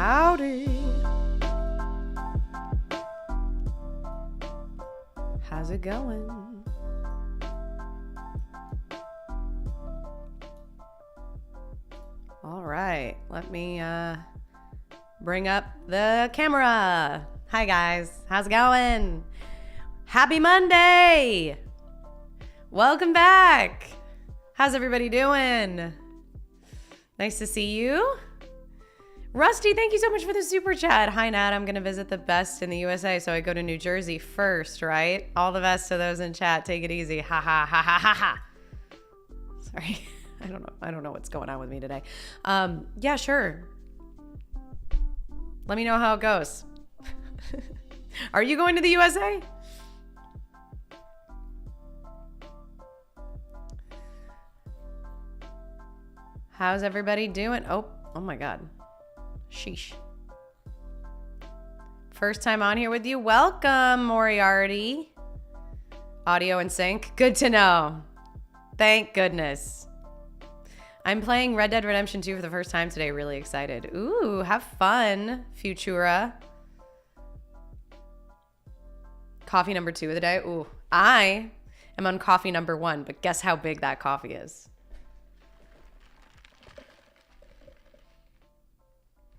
Howdy. How's it going? All right, let me bring up the camera. Hi guys, how's it going? Happy Monday. Welcome back. How's everybody doing? Nice to see you. Rusty, thank you so much for the super chat. Hi, Nat. I'm going to visit the best in the USA, so I go to New Jersey first, right? All the best to those in chat. Take it easy. Ha, ha, ha, ha, ha, ha. Sorry. I don't know what's going on with me today. Yeah, sure. Let me know how it goes. Are you going to the USA? How's everybody doing? Oh my God. Sheesh. First time on here with you. Welcome, Moriarty. Audio in sync. Good to know. Thank goodness. I'm playing Red Dead Redemption 2 for the first time today. Really excited. Ooh, have fun, Futura. Coffee number 2 of the day. Ooh, I am on coffee number 1, but guess how big that coffee is?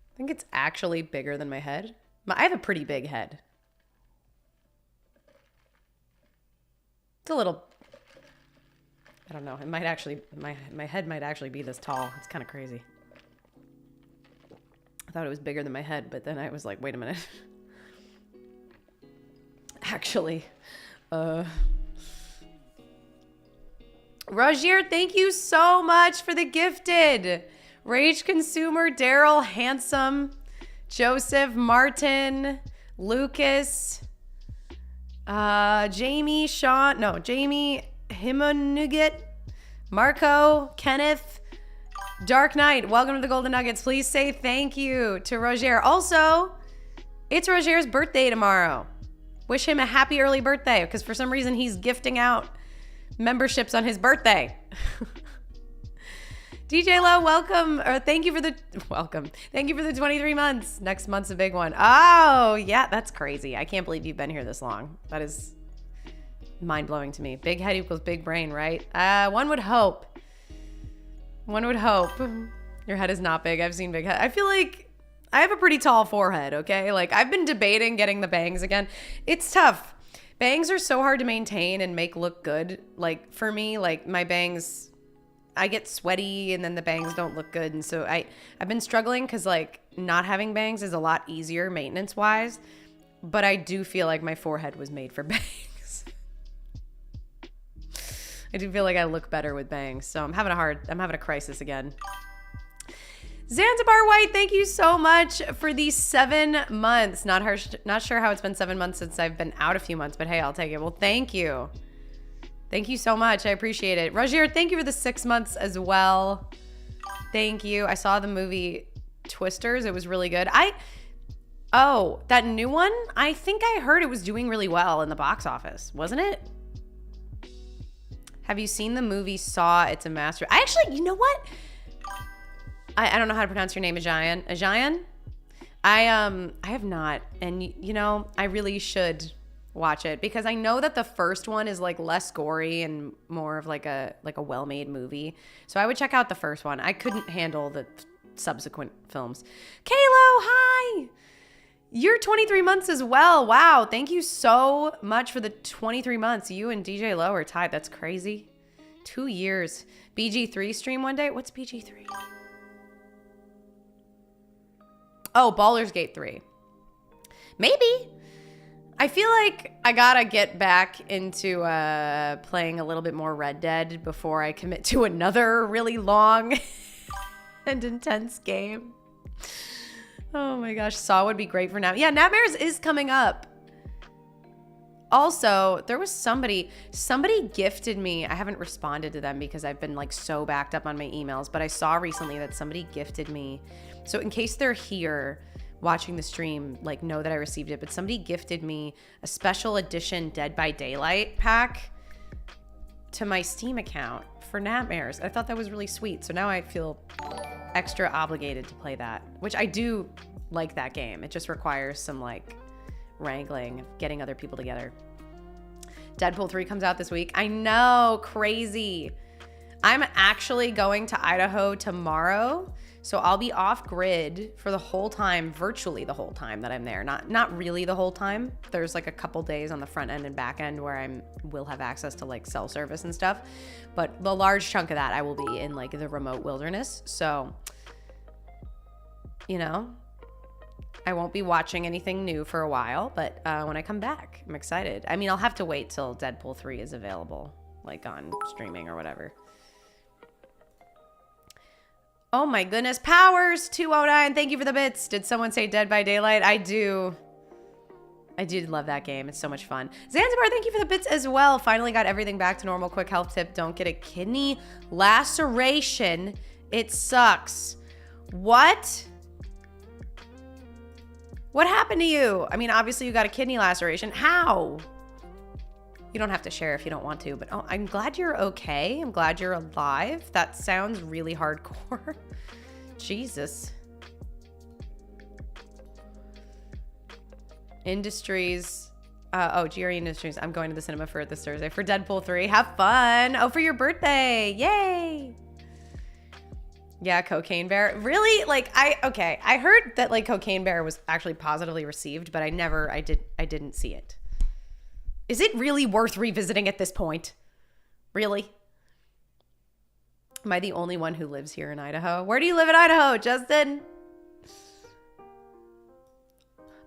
I think it's actually bigger than my head. I have a pretty big head. It's a little, I don't know. It might actually, my head might actually be this tall. It's kind of crazy. I thought it was bigger than my head, but then I was like, wait a minute. Actually, Rogier, thank you so much for the gifted. Rage Consumer, Daryl, Handsome, Joseph, Martin, Lucas, Jamie, Sean, no, Jamie, Himonugit, Marco, Kenneth, Dark Knight, welcome to the Golden Nuggets. Please say thank you to Roger. Also, it's Roger's birthday tomorrow. Wish him a happy early birthday, because for some reason he's gifting out memberships on his birthday. DJ Low, welcome, or thank you for the, welcome. Thank you for the 23 months. Next month's a big one. Oh, yeah, that's crazy. I can't believe you've been here this long. That is mind-blowing to me. Big head equals big brain, right? One would hope. One would hope. Your head is not big. I've seen big head. I feel like I have a pretty tall forehead, okay? Like, I've been debating getting the bangs again. It's tough. Bangs are so hard to maintain and make look good. Like, for me, like, my bangs, I get sweaty and then the bangs don't look good. And so I've been struggling because like not having bangs is a lot easier maintenance wise, but I do feel like my forehead was made for bangs. I do feel like I look better with bangs. So I'm having a crisis again. Zanzibar White, thank you so much for these 7 months. Not sure how it's been 7 months since I've been out a few months, but hey, I'll take it. Well, thank you. Thank you so much. I appreciate it. Roger, thank you for the 6 months as well. Thank you. I saw the movie Twisters. It was really good. Oh, that new one? I think I heard it was doing really well in the box office, wasn't it? Have you seen the movie Saw? It's a master. I actually, you know what? I don't know how to pronounce your name, Ajayan. Ajayan? I have not. And you know, I really should watch it because I know that the first one is like less gory and more of like a well-made movie. So I would check out the first one. I couldn't handle the subsequent films. Kalo, hi. You're 23 months as well. Wow. Thank you so much for the 23 months. You and DJ Low are tied. That's crazy. 2 years. BG3 stream one day. What's BG3? Oh, Baldur's Gate 3. Maybe. I feel like I gotta get back into playing a little bit more Red Dead before I commit to another really long and intense game. Oh my gosh, Saw would be great for now. Yeah, Nightmares is coming up. Also, there was somebody gifted me. I haven't responded to them because I've been like so backed up on my emails, but I saw recently that somebody gifted me. So in case they're here watching the stream, like know that I received it, but somebody gifted me a special edition Dead by Daylight pack to my Steam account for Nightmares. I thought that was really sweet. So now I feel extra obligated to play that, which I do like that game. It just requires some like wrangling, getting other people together. Deadpool 3 comes out this week. I know, crazy. I'm actually going to Idaho tomorrow, so I'll be off grid for the whole time, virtually the whole time that I'm there. Not really the whole time. There's like a couple days on the front end and back end where will have access to like cell service and stuff, but the large chunk of that I will be in like the remote wilderness. So, you know, I won't be watching anything new for a while, but when I come back, I'm excited. I mean, I'll have to wait till Deadpool 3 is available, like on streaming or whatever. Oh my goodness. Powers 209. Thank you for the bits. Did someone say Dead by Daylight? I do. I did love that game. It's so much fun. Zanzibar, thank you for the bits as well. Finally got everything back to normal. Quick health tip. Don't get a kidney laceration. It sucks. What? What happened to you? I mean, obviously you got a kidney laceration. How? You don't have to share if you don't want to, but oh, I'm glad you're okay. I'm glad you're alive. That sounds really hardcore. Jesus. Industries. GRE Industries. I'm going to the cinema for it this Thursday for Deadpool 3. Have fun. Oh, for your birthday. Yay. Yeah, Cocaine Bear. Really? Like, I heard that like Cocaine Bear was actually positively received, but I didn't see it. Is it really worth revisiting at this point? Really? Am I the only one who lives here in Idaho? Where do you live in Idaho, Justin?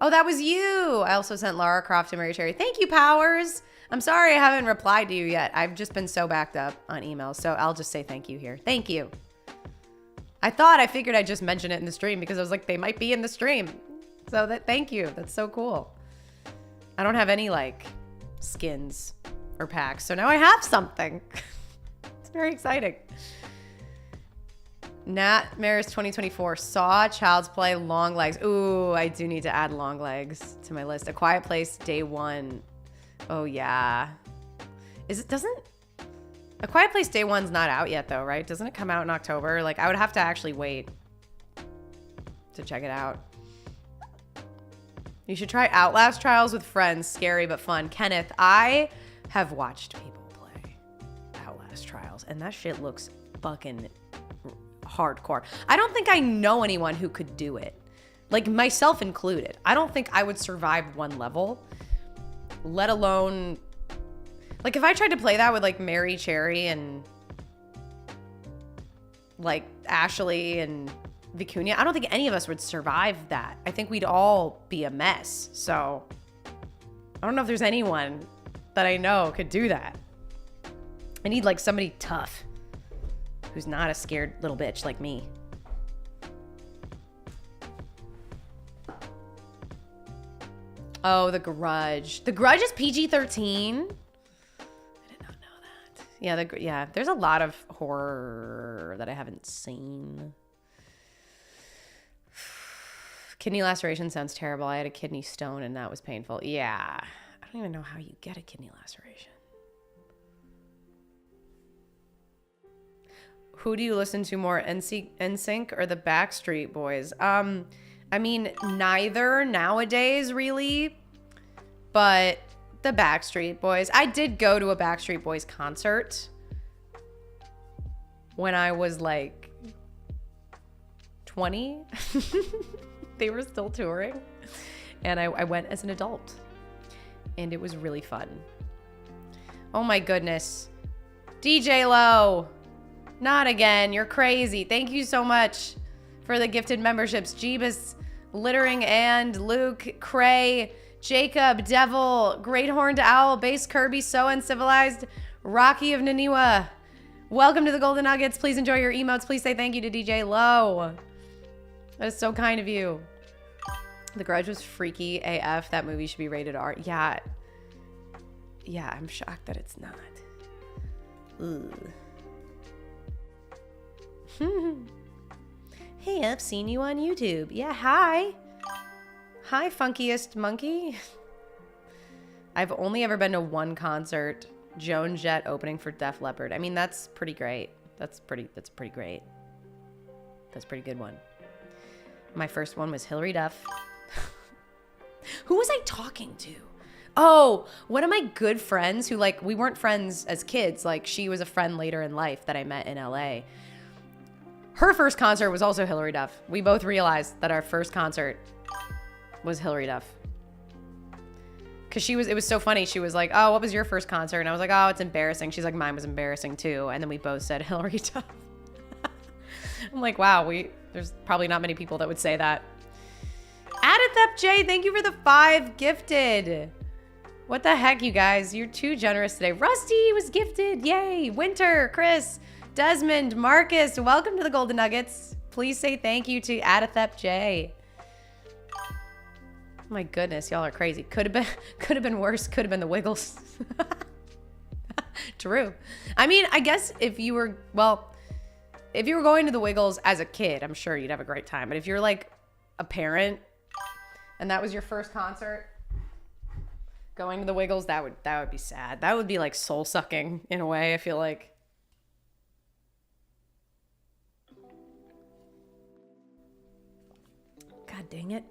Oh, that was you. I also sent Lara Croft to Mary Cherry. Thank you, Powers. I'm sorry I haven't replied to you yet. I've just been so backed up on emails, so I'll just say thank you here. Thank you. I figured I'd just mention it in the stream because I was like, they might be in the stream. So thank you. That's so cool. I don't have any like skins or packs, so now I have something. It's very exciting. Nightmares 2024. Saw, Child's Play, Long Legs. Ooh, I do need to add Long Legs to my list. A Quiet Place, Day 1. Oh yeah. A Quiet Place Day 1's not out yet though, right? Doesn't it come out in October? Like, I would have to actually wait to check it out. You should try Outlast Trials with friends. Scary but fun. Kenneth, I have watched people play Outlast Trials, and that shit looks fucking hardcore. I don't think I know anyone who could do it. Like, myself included. I don't think I would survive one level, let alone... Like, if I tried to play that with, like, Mary Cherry and, like, Ashley and Vicuña, I don't think any of us would survive that. I think we'd all be a mess. So, I don't know if there's anyone that I know could do that. I need, like, somebody tough who's not a scared little bitch like me. Oh, The Grudge. The Grudge is PG-13? Yeah, there's a lot of horror that I haven't seen. Kidney laceration sounds terrible. I had a kidney stone and that was painful. Yeah, I don't even know how you get a kidney laceration. Who do you listen to more, NSYNC or the Backstreet Boys? I mean, neither nowadays really, but the Backstreet Boys. I did go to a Backstreet Boys concert when I was like 20. They were still touring. And I went as an adult. And it was really fun. Oh my goodness. DJ Low. Not again. You're crazy. Thank you so much for the gifted memberships. Jeebus, Littering, and Luke, Cray, Jacob, Devil, Great Horned Owl, Base Kirby, So Uncivilized, Rocky of Naniwa. Welcome to the Golden Nuggets. Please enjoy your emotes. Please say thank you to DJ Low. That is so kind of you. The Grudge was freaky AF. That movie should be rated R. Yeah. Yeah, I'm shocked that it's not. Ugh. Hey, I've seen you on YouTube. Yeah, hi. Hi, Funkiest Monkey. I've only ever been to one concert. Joan Jett opening for Def Leppard. I mean, that's pretty great. That's pretty great. That's a pretty good one. My first one was Hillary Duff. Who was I talking to? Oh, one of my good friends who, like, we weren't friends as kids. Like, she was a friend later in life that I met in LA. Her first concert was also Hillary Duff. We both realized that our first concert was Hillary Duff. Cause it was so funny. She was like, oh, what was your first concert? And I was like, oh, it's embarrassing. She's like, mine was embarrassing too. And then we both said Hillary Duff. I'm like, wow, there's probably not many people that would say that. Adithep J, thank you for the 5 gifted. What the heck, you guys? You're too generous today. Rusty was gifted. Yay. Winter, Chris, Desmond, Marcus, welcome to the Golden Nuggets. Please say thank you to Adithep J. My goodness, y'all are crazy. Could have been worse. Could have been the Wiggles. True. I mean, I guess if you were going to the Wiggles as a kid, I'm sure you'd have a great time. But if you're like a parent and that was your first concert, going to the Wiggles, that would be sad. That would be like soul sucking in a way, I feel like. God dang it.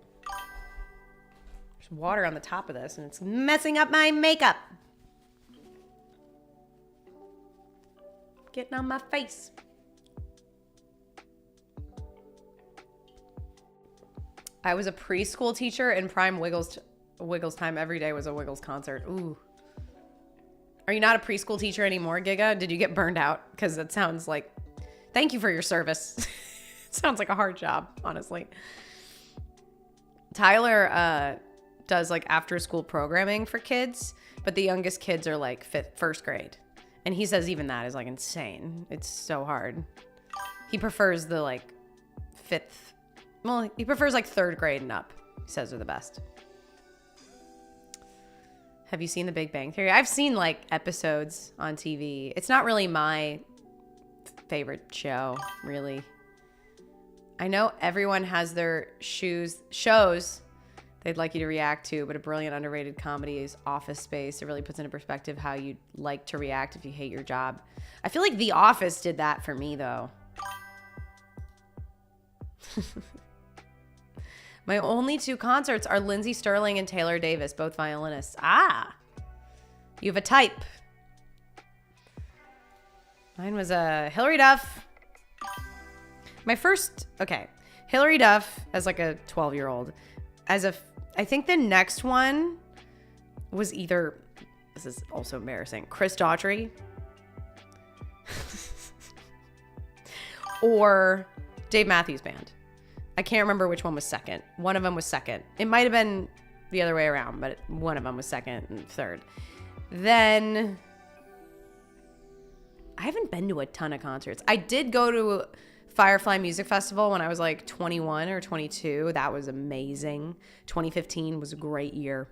There's water on the top of this and it's messing up my makeup. Getting on my face. I was a preschool teacher in prime Wiggles time. Every day was a Wiggles concert. Ooh. Are you not a preschool teacher anymore, Giga? Did you get burned out? Because that sounds like, thank you for your service. Sounds like a hard job, honestly. Tyler does like after school programming for kids, but the youngest kids are like first grade. And he says even that is like insane. It's so hard. He prefers the like he prefers like 3rd grade and up. He says are the best. Have you seen The Big Bang Theory? I've seen like episodes on TV. It's not really my favorite show, really. I know everyone has their shows they'd like you to react to, but a brilliant underrated comedy is Office Space. It really puts into perspective how you'd like to react if you hate your job. I feel like The Office did that for me, though. My only 2 concerts are Lindsey Sterling and Taylor Davis, both violinists. Ah, you have a type. Mine was Hillary Duff. Hillary Duff as like a 12-year-old. I think the next one was either, this is also embarrassing, Chris Daughtry or Dave Matthews Band. I can't remember which one was second. One of them was second. It might have been the other way around, but one of them was second and third. Then I haven't been to a ton of concerts. I did go to Firefly Music Festival when I was like 21 or 22. That was amazing. 2015 was a great year.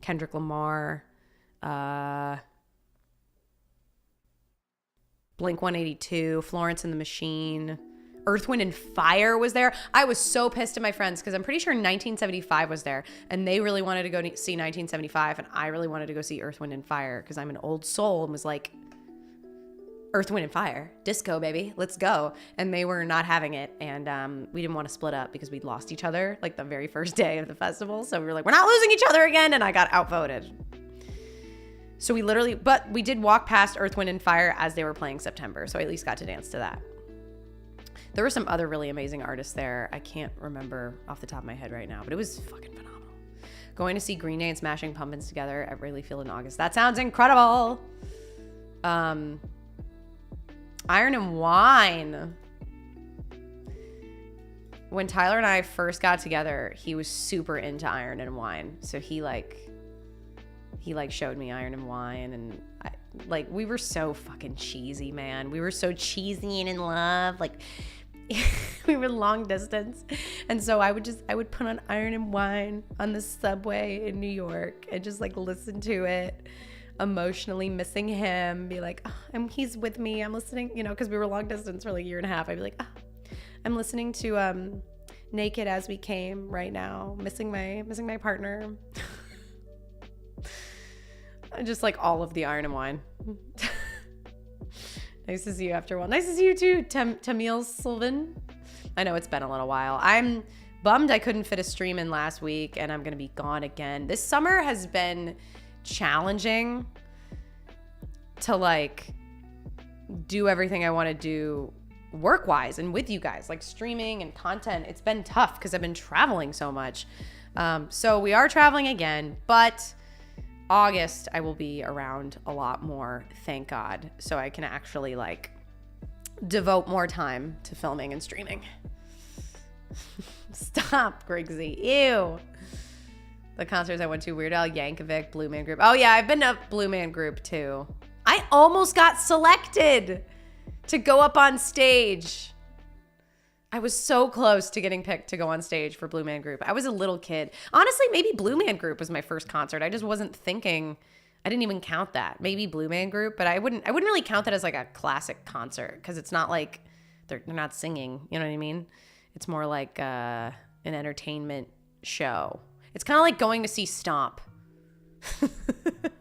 Kendrick Lamar, Blink-182, Florence and the Machine, Earth, Wind, and Fire was there. I was so pissed at my friends because I'm pretty sure 1975 was there, and they really wanted to go see 1975, and I really wanted to go see Earth, Wind, and Fire because I'm an old soul and was like, Earth, Wind, and Fire, disco, baby, let's go. And they were not having it, and we didn't want to split up because we'd lost each other like the very first day of the festival. So we were like, we're not losing each other again, and I got outvoted. So we did walk past Earth, Wind, and Fire as they were playing September, so I at least got to dance to that. There were some other really amazing artists there. I can't remember off the top of my head right now, but it was fucking phenomenal. Going to see Green Day and Smashing Pumpkins together at Wrigley Field in August. That sounds incredible. Iron and Wine. When Tyler and I first got together, he was super into Iron and Wine. So he showed me Iron and Wine, and we were so fucking cheesy, man. We were so cheesy and in love. Like we were long distance. And so I would put on Iron and Wine on the subway in New York and just like listen to it, emotionally missing him, be like, oh, he's with me, I'm listening, because we were long distance for like a year and a half. I'd be like, I'm listening to Naked as We Came right now, missing my partner. Just like all of the Iron and Wine. Nice to see you after a while. Nice to see you too, Tamil Sylvan. I know it's been a little while. I'm bummed I couldn't fit a stream in last week, and I'm going to be gone again. This summer has been challenging to like do everything I want to do work-wise and with you guys, like streaming and content. It's been tough because I've been traveling so much. So we are traveling again, but August I will be around a lot more, thank God. So I can actually like devote more time to filming and streaming. Stop, Grigsy. Ew. The concerts I went to, Weird Al Yankovic, Blue Man Group. Oh yeah, I've been to Blue Man Group too. I almost got selected to go up on stage. I was so close to getting picked to go on stage for Blue Man Group. I was a little kid. Honestly, maybe Blue Man Group was my first concert. I just wasn't thinking. I didn't even count that. Maybe Blue Man Group, but I wouldn't really count that as like a classic concert because it's not like they're not singing. You know what I mean? It's more like an entertainment show. It's kind of like going to see Stomp.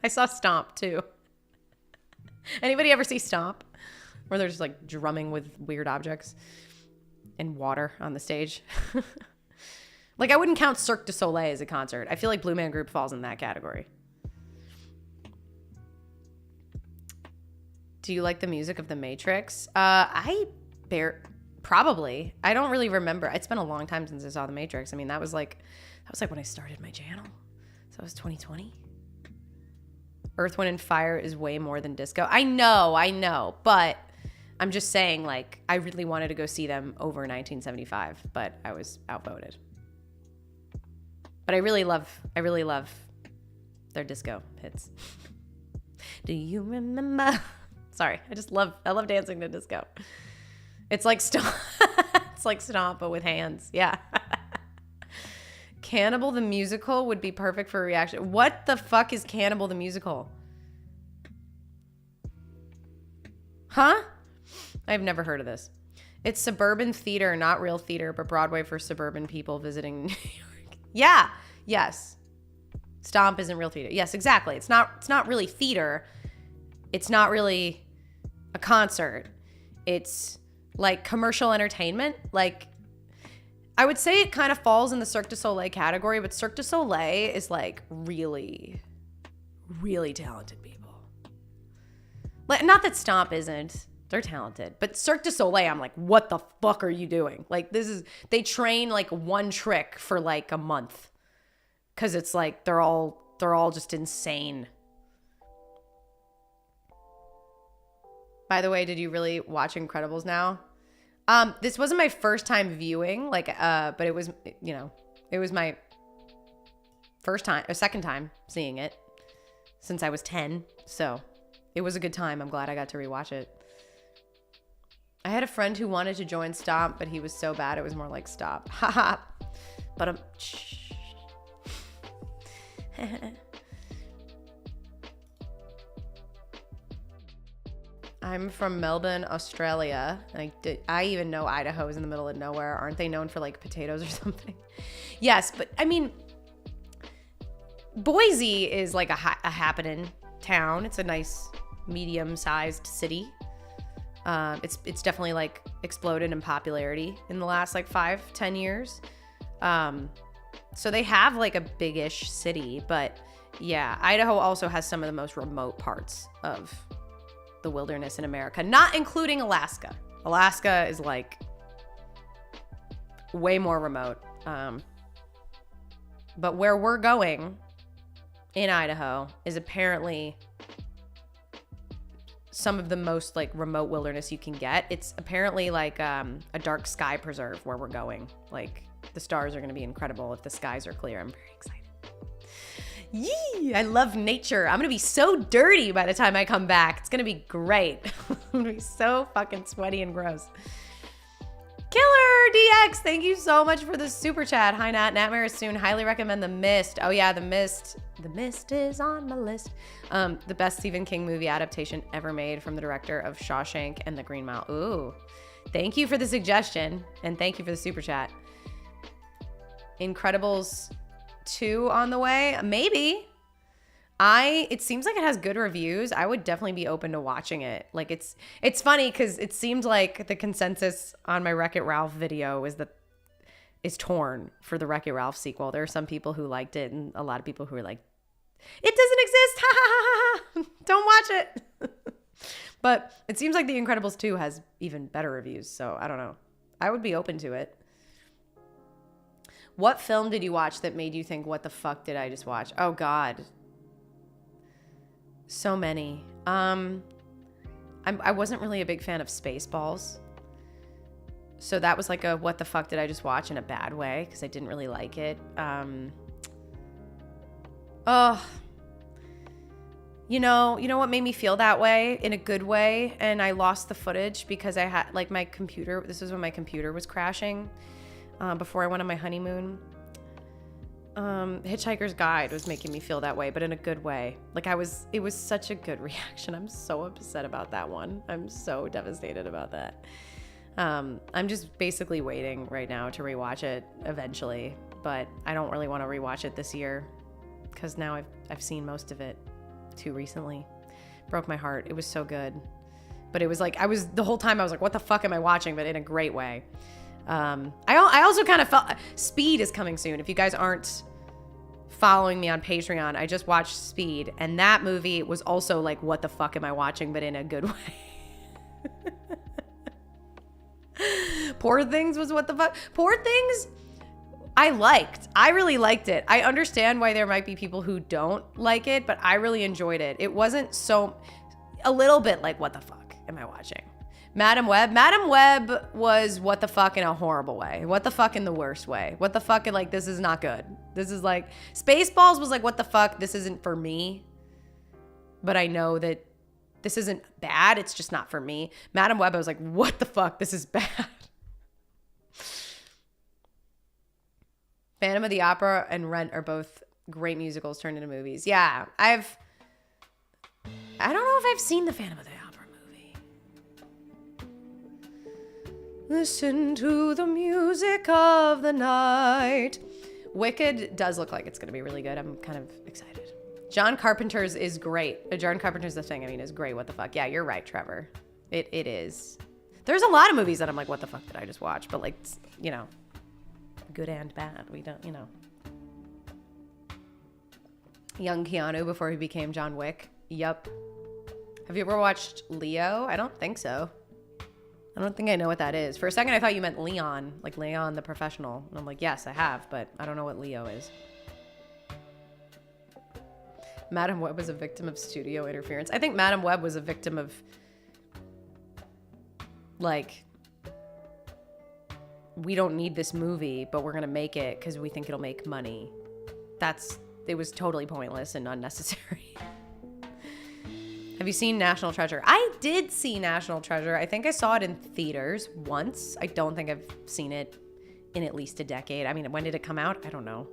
I saw Stomp too. Anybody ever see Stomp? Where they're just like drumming with weird objects and water on the stage. Like I wouldn't count Cirque du Soleil as a concert. I feel like Blue Man Group falls in that category. Do you like the music of The Matrix? Probably. I don't really remember. It's been a long time since I saw The Matrix. I mean, that was like when I started my channel. So it was 2020. Earth, Wind, and Fire is way more than disco. I know. But I'm just saying, like, I really wanted to go see them over 1975, but I was outvoted. But I really love their disco hits. Do you remember? Sorry, I love dancing to disco. It's like Stomp. It's like Stomp, but with hands. Yeah. Cannibal the Musical would be perfect for a reaction. What the fuck is Cannibal the Musical? Huh? I've never heard of this. It's suburban theater, not real theater, but Broadway for suburban people visiting New York. Yeah. Yes. Stomp isn't real theater. Yes, exactly. It's not really theater. It's not really a concert. It's like commercial entertainment. Like, I would say it kind of falls in the Cirque du Soleil category, but Cirque du Soleil is like really, really talented people. Like, not that Stomp isn't. They're talented. But Cirque du Soleil, I'm like, what the fuck are you doing? Like, they train like one trick for like a month. Cause it's like, they're all just insane. By the way, did you really watch Incredibles now? This wasn't my first time viewing, like, but it was, it was my second time seeing it since I was 10. So it was a good time. I'm glad I got to rewatch it. I had a friend who wanted to join Stomp, but he was so bad it was more like Stop. Haha. But I'm from Melbourne, Australia. I even know Idaho is in the middle of nowhere. Aren't they known for like potatoes or something? Yes, but I mean, Boise is like a happening town. It's a nice medium-sized city. It's definitely like exploded in popularity in the last like 5-10 years. So they have like a big-ish city, but yeah, Idaho also has some of the most remote parts of the wilderness in America, not including Alaska. Alaska is like way more remote. But where we're going in Idaho is apparently some of the most like remote wilderness you can get. It's apparently like a dark sky preserve where we're going. Like the stars are going to be incredible if the skies are clear. I'm very excited. Yee! I love nature. I'm going to be so dirty by the time I come back. It's going to be great. I'm going to be so fucking sweaty and gross. Killer DX, thank you so much for the super chat. Hi Nat, Nightmare is soon. Highly recommend The Mist. Oh yeah, The Mist. The Mist is on my list. The best Stephen King movie adaptation ever made from the director of Shawshank and The Green Mile. Ooh, thank you for the suggestion and thank you for the super chat. Incredibles 2 on the way? Maybe. It seems like it has good reviews. I would definitely be open to watching it. Like it's funny because it seemed like the consensus on my Wreck-It Ralph video is torn for the Wreck-It Ralph sequel. There are some people who liked it and a lot of people who are like, it doesn't exist. Ha ha ha ha. Don't watch it. But it seems like The Incredibles 2 has even better reviews. So I don't know. I would be open to it. What film did you watch that made you think, what the fuck did I just watch? Oh God. So many. I wasn't really a big fan of Spaceballs. So that was like a what the fuck did I just watch in a bad way because I didn't really like it. You know what made me feel that way in a good way? And I lost the footage because I had like my computer. This was when my computer was crashing before I went on my honeymoon. Hitchhiker's Guide was making me feel that way, but in a good way. Like it was such a good reaction. I'm so upset about that one. I'm so devastated about that. I'm just basically waiting right now to rewatch it eventually, but I don't really want to rewatch it this year because now I've seen most of it too recently. Broke my heart. It was so good, but it was like the whole time I was like, what the fuck am I watching? But in a great way. I also kind of felt Speed is coming soon. If you guys aren't following me on Patreon, I just watched Speed, and that movie was also like, what the fuck am I watching? But in a good way. Poor Things was what the fuck. Poor Things I really liked it. I understand why there might be people who don't like it, but I really enjoyed it. It wasn't a little bit like, what the fuck am I watching? Madam Web was what the fuck in a horrible way. What the fuck in the worst way. What the fuck in like, this is not good. This is like, Spaceballs was like, what the fuck, this isn't for me. But I know that this isn't bad, it's just not for me. Madam Web, I was like, what the fuck, this is bad. Phantom of the Opera and Rent are both great musicals turned into movies. Yeah, I don't know if I've seen the Phantom of the Opera movie. Listen to the music of the night. Wicked does look like it's going to be really good. I'm kind of excited. John Carpenter's is great. John Carpenter's The Thing, is great. What the fuck? Yeah, you're right, Trevor. It is. There's a lot of movies that I'm like, what the fuck did I just watch? But like, good and bad. We don't, Young Keanu before he became John Wick. Yup. Have you ever watched Leo? I don't think so. I don't think I know what that is. For a second, I thought you meant Leon, like Leon the Professional. And I'm like, yes, I have, but I don't know what Leo is. Madam Web was a victim of studio interference. I think Madam Web was a victim of, like, we don't need this movie, but we're going to make it because we think it'll make money. It was totally pointless and unnecessary. Have you seen National Treasure? I did see National Treasure. I think I saw it in theaters once. I don't think I've seen it in at least a decade. I mean, when did it come out? I don't know.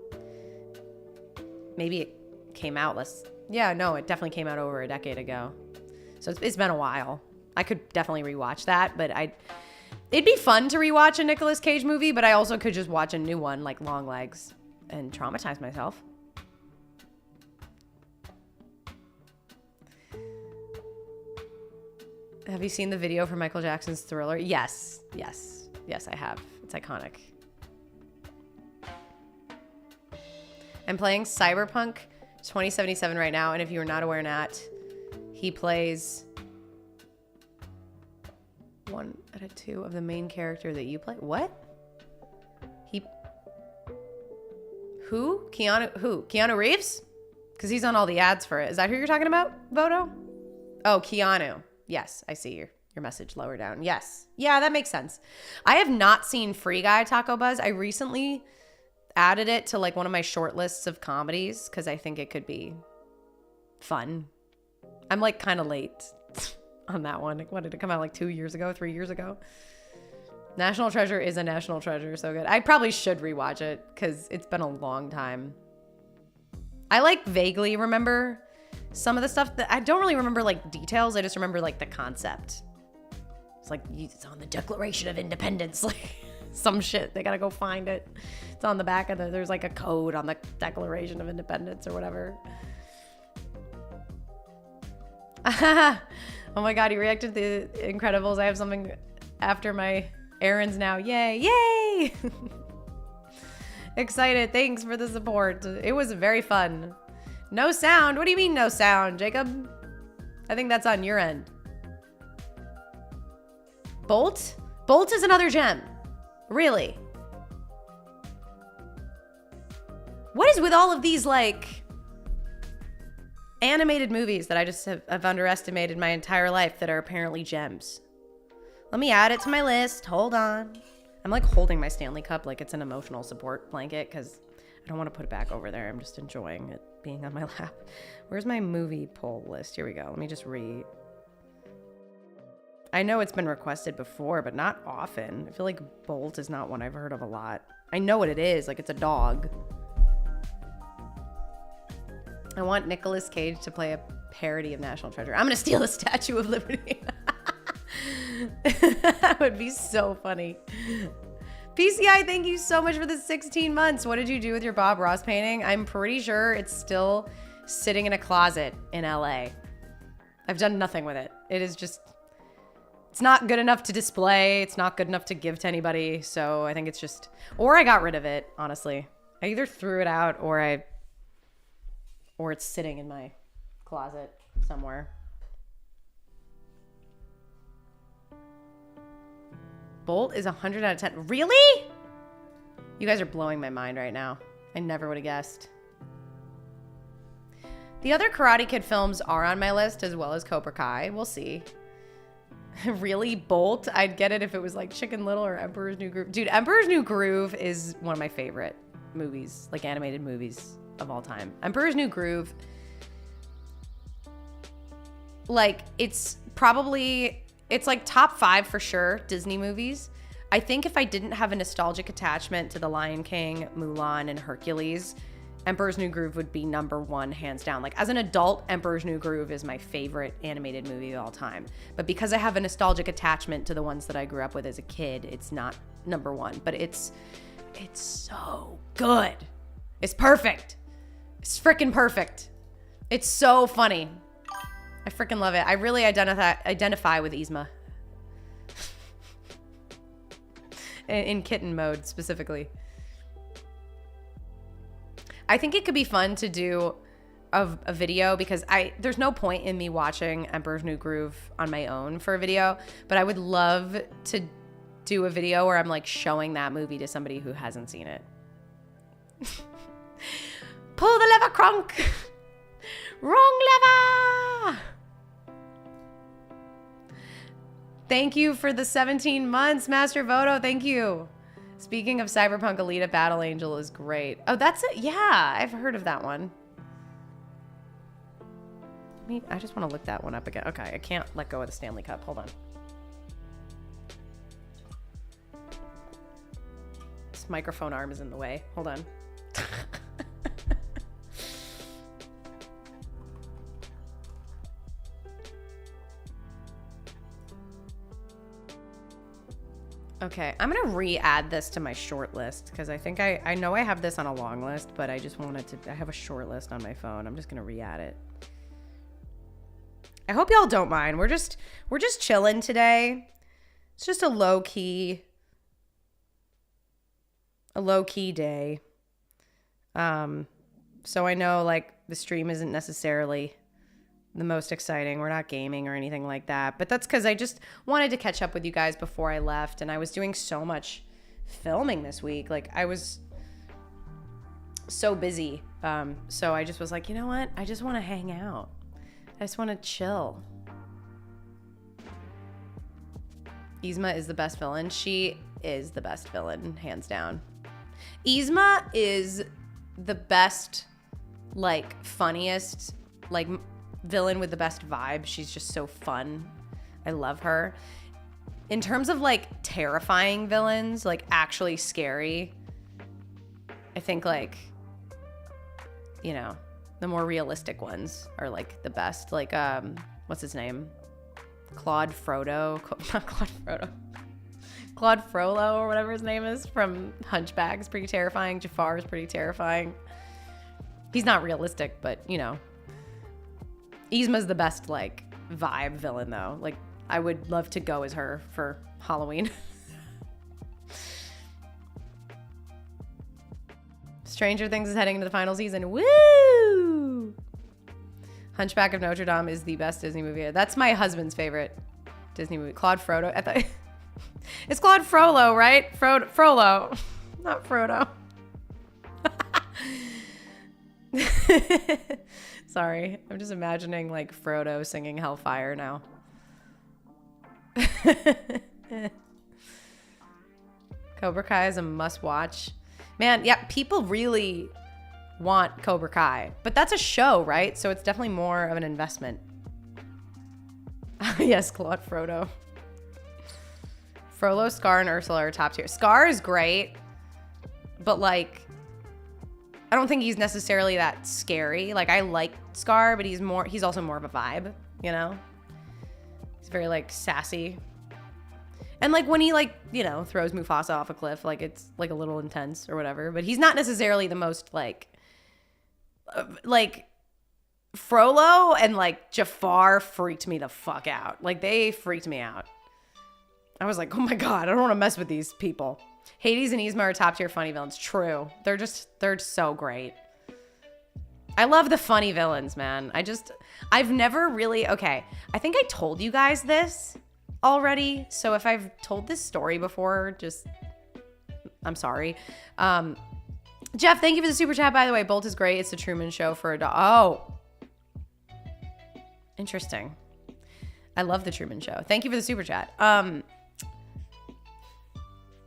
Maybe it came out it definitely came out over a decade ago. So it's been a while. I could definitely rewatch that, but it'd be fun to rewatch a Nicolas Cage movie, but I also could just watch a new one like Long Legs and traumatize myself. Have you seen the video for Michael Jackson's Thriller? Yes, I have. It's iconic. I'm playing Cyberpunk 2077 right now, and if you are not aware, Nat, he plays 1 out of 2 of the main character that you play. What? Who? Keanu Reeves? Because he's on all the ads for it. Is that who you're talking about, Voto? Oh, Keanu. Yes, I see your message lower down. Yes. Yeah, that makes sense. I have not seen Free Guy Taco Buzz. I recently added it to like one of my short lists of comedies because I think it could be fun. I'm like kind of late on that one. What did it come out like 3 years ago? National Treasure is a National Treasure. So good. I probably should rewatch it because it's been a long time. I like vaguely remember some of the stuff that I don't really remember like details. I just remember like the concept. It's like it's on the Declaration of Independence, like some shit. They gotta go find it. It's on the back of there's like a code on the Declaration of Independence or whatever. Oh my God, you reacted to The Incredibles. I have something after my errands now. Yay, yay! Excited. Thanks for the support. It was very fun. No sound. What do you mean no sound, Jacob? I think that's on your end. Bolt? Bolt is another gem. Really? What is with all of these, like, animated movies that I just have underestimated my entire life that are apparently gems? Let me add it to my list. Hold on. I'm like holding my Stanley Cup like it's an emotional support blanket because I don't want to put it back over there. I'm just enjoying it being on my lap. Where's my movie poll list? Here we go. Let me just read. I know it's been requested before, but not often. I feel like Bolt is not one I've heard of a lot. I know what it is. Like, it's a dog. I want Nicolas Cage to play a parody of National Treasure. I'm going to steal the Statue of Liberty. That would be so funny. PCI, thank you so much for the 16 months. What did you do with your Bob Ross painting? I'm pretty sure it's still sitting in a closet in LA. I've done nothing with it. It is just, it's not good enough to display. It's not good enough to give to anybody. So I think it's just, or I got rid of it, honestly. I either threw it out or it's sitting in my closet somewhere. Bolt is 100 out of 10. Really? You guys are blowing my mind right now. I never would have guessed. The other Karate Kid films are on my list as well as Cobra Kai. We'll see. Really? Bolt? I'd get it if it was like Chicken Little or Emperor's New Groove. Dude, Emperor's New Groove is one of my favorite movies, like animated movies of all time. Emperor's New Groove, like, it's like top 5 for sure Disney movies. I think if I didn't have a nostalgic attachment to The Lion King, Mulan, and Hercules, Emperor's New Groove would be number 1, hands down. Like, as an adult, Emperor's New Groove is my favorite animated movie of all time. But because I have a nostalgic attachment to the ones that I grew up with as a kid, it's not number 1. But it's so good. It's perfect. It's freaking perfect. It's so funny. I freaking love it. I really identify with Yzma. In kitten mode, specifically. I think it could be fun to do a video because there's no point in me watching Emperor's New Groove on my own for a video, but I would love to do a video where I'm like showing that movie to somebody who hasn't seen it. Pull the lever, Kronk! Wrong lever! Thank you for the 17 months, Master Voto. Thank you. Speaking of Cyberpunk, Alita Battle Angel is great. Oh, that's it. Yeah, I've heard of that one. I just want to look that one up again. Okay, I can't let go of the Stanley Cup. Hold on. This microphone arm is in the way. Hold on. Okay, I'm gonna re-add this to my short list because I think I know I have this on a long list, but I just wanted to, I have a short list on my phone. I'm just gonna re-add it. I hope y'all don't mind. We're just chilling today. It's just a low key day. So I know like the stream isn't necessarily the most exciting. We're not gaming or anything like that, but that's because I just wanted to catch up with you guys before I left, and I was doing so much filming this week. Like, I was so busy. So I just was like, you know what? I just want to hang out. I just want to chill. Yzma is the best villain. She is the best villain, hands down. Yzma is the best, like, funniest, like, villain with the best vibe. She's just so fun. I love her. In terms of like terrifying villains, like actually scary, I think like, you know, the more realistic ones are like the best. Like, what's his name? Claude Frollo or whatever his name is from Hunchback is pretty terrifying. Jafar is pretty terrifying. He's not realistic, but you know, Yzma's the best, like, vibe villain though. Like I would love to go as her for Halloween. Stranger Things is heading into the final season. Woo! Hunchback of Notre Dame is the best Disney movie. That's my husband's favorite Disney movie. Claude Frodo. I thought it's Claude Frollo, right? Frollo, not Frodo. Sorry, I'm just imagining like Frodo singing Hellfire now. Cobra Kai is a must-watch. Man, yeah, people really want Cobra Kai, but that's a show, right? So it's definitely more of an investment. Yes, Claude Frodo. Frollo, Scar, and Ursula are top tier. Scar is great, but like, I don't think he's necessarily that scary. Like, I like Scar, but he's also more of a vibe, you know? He's very like sassy. And like when he like, you know, throws Mufasa off a cliff, like it's like a little intense or whatever, but he's not necessarily the most like Frollo and like Jafar freaked me the fuck out. Like they freaked me out. I was like, oh my God, I don't want to mess with these people. Hades and Yzma are top tier funny villains. True. They're so great. I love the funny villains, man. I've never really, okay. I think I told you guys this already. So if I've told this story before, I'm sorry. Jeff, thank you for the super chat, by the way. Bolt is great. It's the Truman Show for a dog. Oh, interesting. I love the Truman Show. Thank you for the super chat.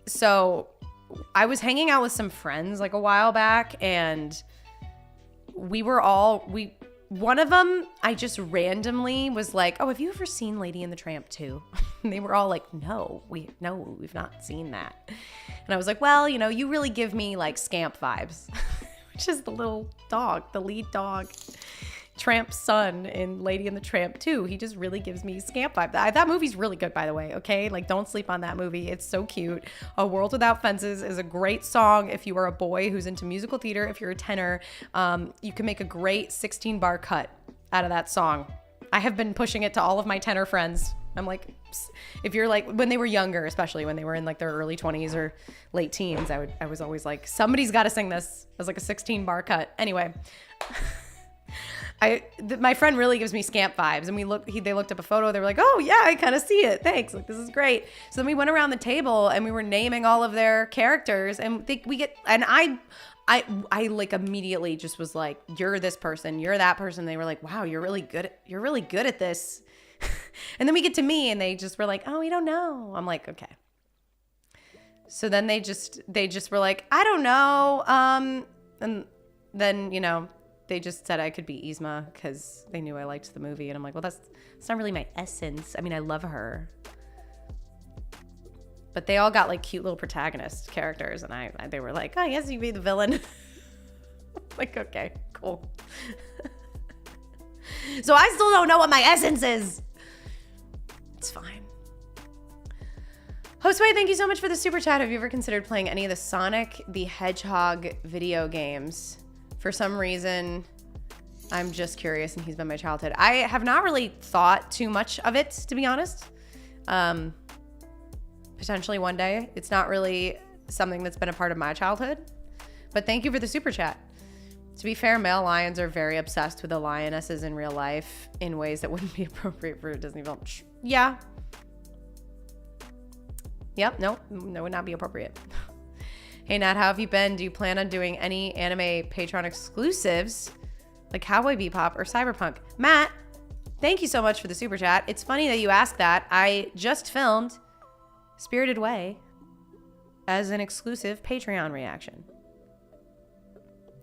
So I was hanging out with some friends like a while back, and one of them, I just randomly was like, oh, have you ever seen Lady and the Tramp 2? And they were all like, no, we've not seen that. And I was like, well, you know, you really give me like Scamp vibes, which is the little dog, the lead dog, Tramp's son in Lady and the Tramp 2. He just really gives me Scamp vibe. That movie's really good, by the way, okay? Like, don't sleep on that movie. It's so cute. A World Without Fences is a great song if you are a boy who's into musical theater. If you're a tenor, you can make a great 16-bar cut out of that song. I have been pushing it to all of my tenor friends. I'm like, if you're like, when they were younger, especially when they were in like their early 20s or late teens, I was always like, somebody's got to sing this as like a 16-bar cut. Anyway. My friend really gives me Scamp vibes, and they looked up a photo. They were like, oh yeah, I kind of see it. Thanks. Like, this is great. So then we went around the table and we were naming all of their characters, and I like immediately just was like, you're this person, you're that person. They were like, wow, you're really good at this. And then we get to me and they just were like, oh, we don't know. I'm like, okay. So then they just were like, I don't know. And then, you know, they just said I could be Yzma because they knew I liked the movie. And I'm like, well, that's not really my essence. I mean, I love her. But they all got like cute little protagonist characters. And they were like, oh, yes, you be the villain. Like, okay, cool. So I still don't know what my essence is. It's fine. Josue, thank you so much for the super chat. Have you ever considered playing any of the Sonic the Hedgehog video games? For some reason, I'm just curious, and he's been my childhood. I have not really thought too much of it, to be honest. Potentially one day. It's not really something that's been a part of my childhood. But thank you for the super chat. To be fair, male lions are very obsessed with the lionesses in real life in ways that wouldn't be appropriate for a Disney film. Yeah. Yep, no, would not be appropriate. Hey Nat, how have you been? Do you plan on doing any anime Patreon exclusives like Cowboy Bebop or Cyberpunk? Matt, thank you so much for the super chat. It's funny that you asked that. I just filmed Spirited Away as an exclusive Patreon reaction.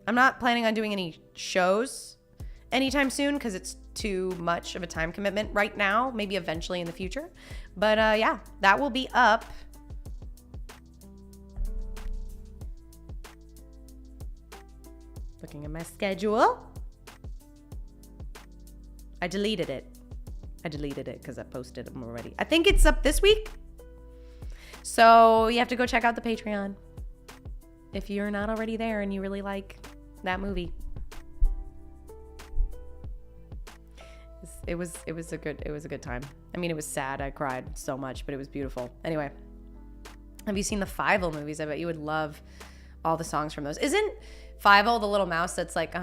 I'm not planning on doing any shows anytime soon because it's too much of a time commitment right now, maybe eventually in the future. But yeah, that will be up. Looking at my schedule. I deleted it because I posted them already. I think it's up this week. So you have to go check out the Patreon if you're not already there and you really like that movie. it was a good time. I mean, it was sad. I cried so much, but it was beautiful. Anyway, have you seen the Fievel movies? I bet you would love all the songs from those. Isn't Fievel the little mouse that's like,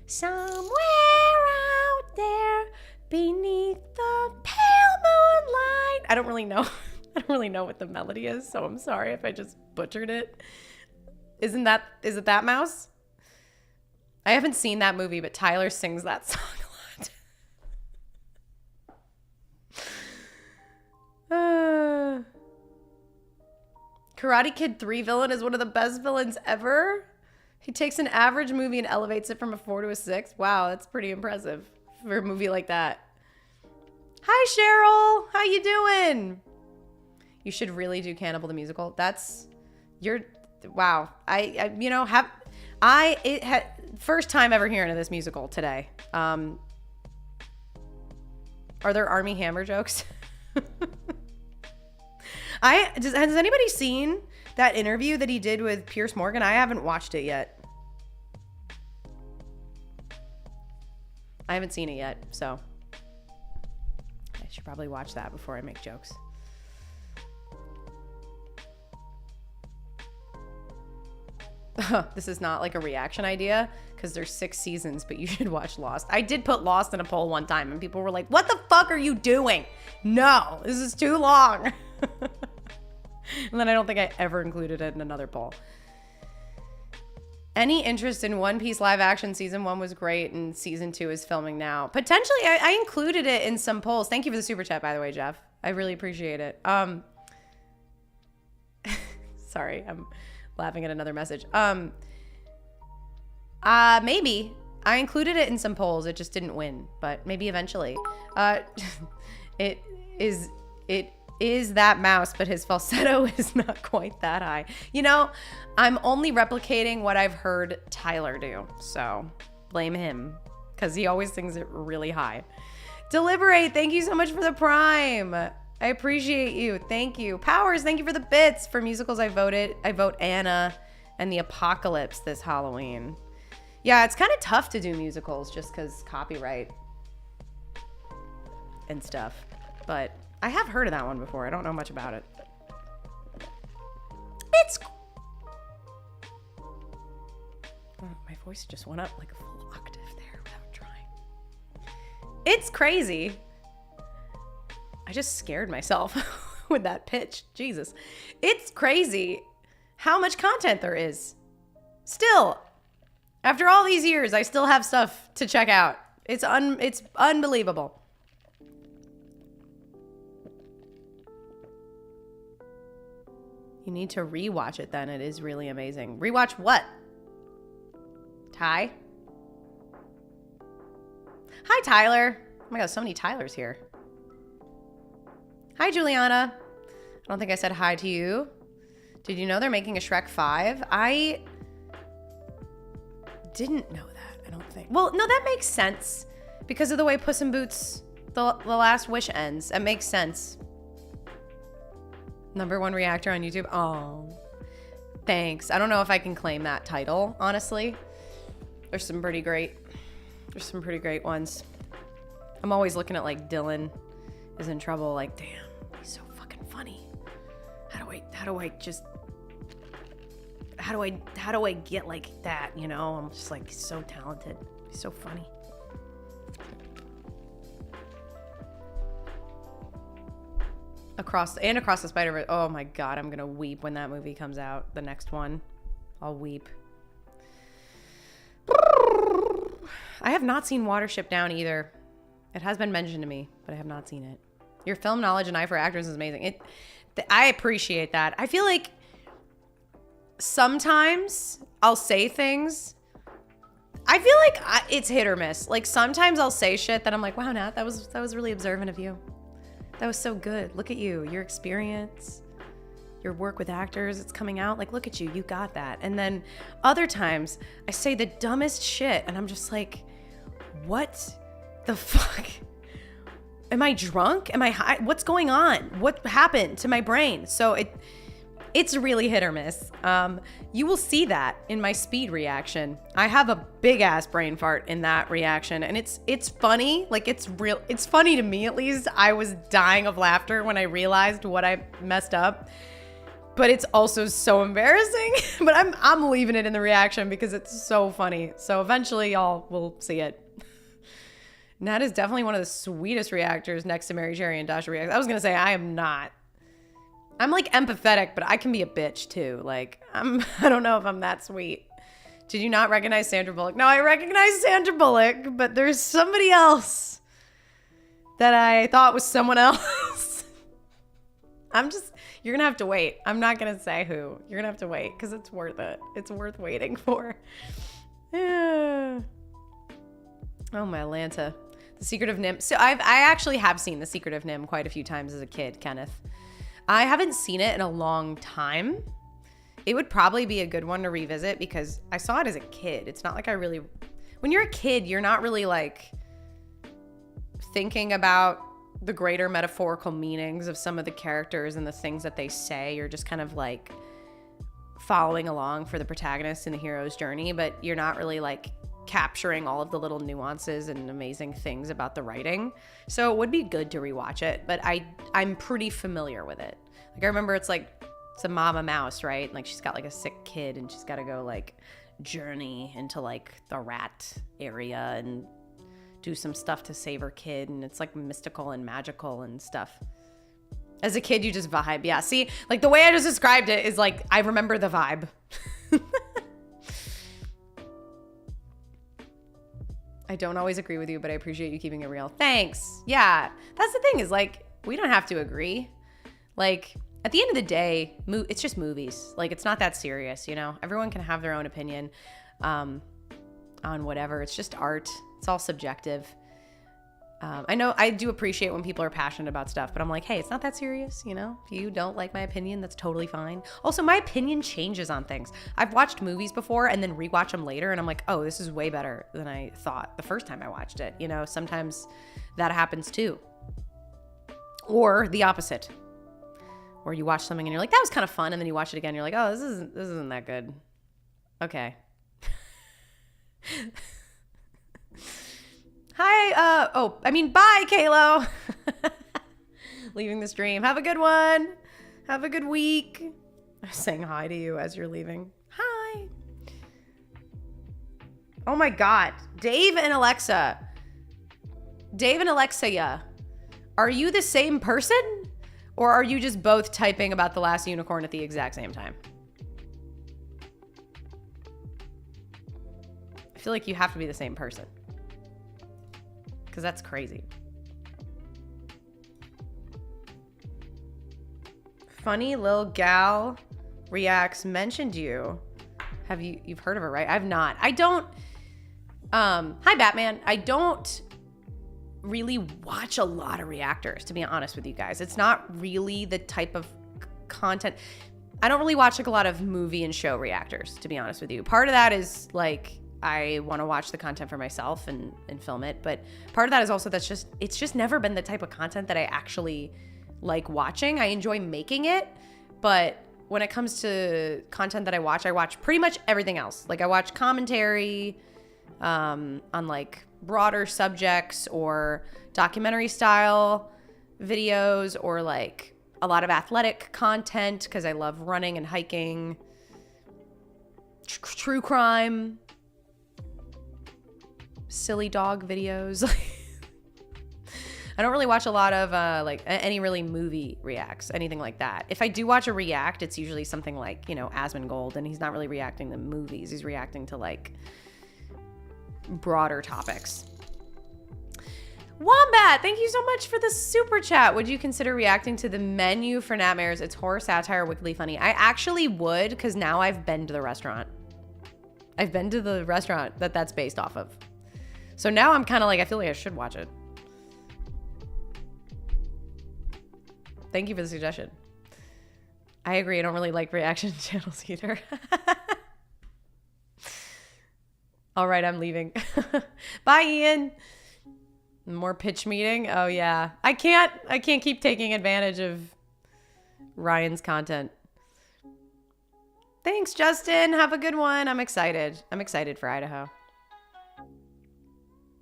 somewhere out there beneath the pale moonlight? I don't really know. I don't really know what the melody is, so I'm sorry if I just butchered it. Is it that mouse? I haven't seen that movie, but Tyler sings that song a lot. Karate Kid 3 villain is one of the best villains ever. He takes an average movie and elevates it from a 4 to a 6. Wow, that's pretty impressive for a movie like that. Hi, Cheryl. How you doing? You should really do Cannibal the Musical. Wow. First time ever hearing of this musical today. Are there Army Hammer jokes? Has anybody seen that interview that he did with Pierce Morgan? I haven't watched it yet. I haven't seen it yet, so I should probably watch that before I make jokes. This is not like a reaction idea because there's 6 seasons, but you should watch Lost. I did put Lost in a poll one time and people were like, what the fuck are you doing? No, this is too long. And then I don't think I ever included it in another poll. Any interest in One Piece live action? Season 1 was great and season 2 is filming now. Potentially, I included it in some polls. Thank you for the super chat, by the way, Jeff. I really appreciate it. Sorry, I'm laughing at another message. Maybe. I included it in some polls. It just didn't win, but maybe eventually. It is that mouse, but his falsetto is not quite that high. You know, I'm only replicating what I've heard Tyler do, so blame him because he always sings it really high. Deliberate, thank you so much for the prime. I appreciate you. Thank you. Powers, thank you for the bits. For musicals, I vote Anna and The Apocalypse this Halloween. Yeah, it's kind of tough to do musicals just because copyright and stuff. But I have heard of that one before. I don't know much about it. Oh, my voice just went up like a full octave there without trying. It's crazy. I just scared myself with that pitch. Jesus. It's crazy how much content there is. Still, after all these years, I still have stuff to check out. It's unbelievable. You need to rewatch it then. It is really amazing. Rewatch what? Ty? Hi, Tyler. Oh my God, so many Tylers here. Hi, Juliana. I don't think I said hi to you. Did you know they're making a Shrek 5? I didn't know that, I don't think. Well, no, that makes sense because of the way Puss in Boots, the Last Wish ends. It makes sense. #1 reactor on YouTube. Oh, thanks. I don't know if I can claim that title, honestly. There's some pretty great ones. I'm always looking at like Dylan is in trouble. Like, damn, he's so fucking funny. How do I get like that? You know, I'm just like so talented. He's so funny. Across the Spider-Verse. Oh my God, I'm gonna weep when that movie comes out. The next one, I'll weep. I have not seen Watership Down either. It has been mentioned to me, but I have not seen it. Your film knowledge and eye for actors is amazing. I appreciate that. I feel like sometimes I'll say things. I feel like it's hit or miss. Like sometimes I'll say shit that I'm like, wow, Nat, that was really observant of you. That was so good. Look at you, your experience, your work with actors, it's coming out. Like, look at you, you got that. And then other times I say the dumbest shit and I'm just like, what the fuck? Am I drunk? Am I high? What's going on? What happened to my brain? So It's really hit or miss. You will see that in my speed reaction. I have a big ass brain fart in that reaction, and it's funny. Like, it's real. It's funny to me, at least. I was dying of laughter when I realized what I messed up, but it's also so embarrassing. But I'm leaving it in the reaction because it's so funny. So eventually y'all will see it. Nat is definitely one of the sweetest reactors next to Mary Cherry and Dasha Reacts. I was gonna say I am not. I'm like empathetic, but I can be a bitch too. Like, I don't know if I'm that sweet. Did you not recognize Sandra Bullock? No, I recognize Sandra Bullock, but there's somebody else that I thought was someone else. You're gonna have to wait. I'm not gonna say who. You're gonna have to wait because it's worth it. It's worth waiting for. Yeah. Oh, my Lanta. The Secret of Nim. So I actually have seen The Secret of Nim quite a few times as a kid, Kenneth. I haven't seen it in a long time. It would probably be a good one to revisit because I saw it as a kid. It's not like when you're a kid, you're not really like thinking about the greater metaphorical meanings of some of the characters and the things that they say. You're just kind of like following along for the protagonist in the hero's journey, but you're not really like capturing all of the little nuances and amazing things about the writing. So it would be good to rewatch it, but I'm pretty familiar with it. Like, I remember it's a mama mouse, right? Like, she's got like a sick kid and she's got to go like journey into like the rat area and do some stuff to save her kid, and it's like mystical and magical and stuff. As a kid, you just vibe. Yeah, see, like the way I just described it is like I remember the vibe. I don't always agree with you, but I appreciate you keeping it real. Thanks. Yeah, that's the thing is like we don't have to agree. Like at the end of the day, it's just movies. Like it's not that serious, you know? Everyone can have their own opinion on whatever. It's just art. It's all subjective. I know I do appreciate when people are passionate about stuff, but I'm like, hey, it's not that serious, you know? If you don't like my opinion, that's totally fine. Also, my opinion changes on things. I've watched movies before and then rewatch them later, and I'm like, oh, this is way better than I thought the first time I watched it. You know, sometimes that happens too. Or the opposite. Or you watch something and you're like, that was kind of fun, and then you watch it again, and you're like, oh, this isn't that good. Okay. Hi, bye, Kalo. Leaving the stream. Have a good one. Have a good week. I'm saying hi to you as you're leaving. Hi. Oh my God. Dave and Alexa, yeah. Are you the same person? Or are you just both typing about The Last Unicorn at the exact same time? I feel like you have to be the same person. Because that's crazy. Funny Lil Gal Reacts mentioned you. You've heard of her, right? I've not. I don't. Hi, Batman. I don't really watch a lot of reactors, to be honest with you guys. It's not really the type of content. I don't really watch like a lot of movie and show reactors, to be honest with you. Part of that is like, I want to watch the content for myself and film it. But part of that is also it's just never been the type of content that I actually like watching. I enjoy making it, but when it comes to content that I watch pretty much everything else. Like I watch commentary on like broader subjects or documentary style videos, or like a lot of athletic content because I love running and hiking, true crime, silly dog videos. I don't really watch a lot of like any really movie reacts, anything like that. If I do watch a react, it's usually something like, you know, Asmongold, and he's not really reacting to movies. He's reacting to like broader topics. Wombat, thank you so much for the super chat. Would you consider reacting to the menu for Nightmares? It's horror, satire, wickedly funny. I actually would, because now I've been to the restaurant. I've been to the restaurant that's based off of. So now I'm kind of like, I feel like I should watch it. Thank you for the suggestion. I agree. I don't really like reaction channels either. All right, I'm leaving. Bye, Ian. More pitch meeting. Oh yeah. I can't keep taking advantage of Ryan's content. Thanks, Justin. Have a good one. I'm excited. I'm excited for Idaho.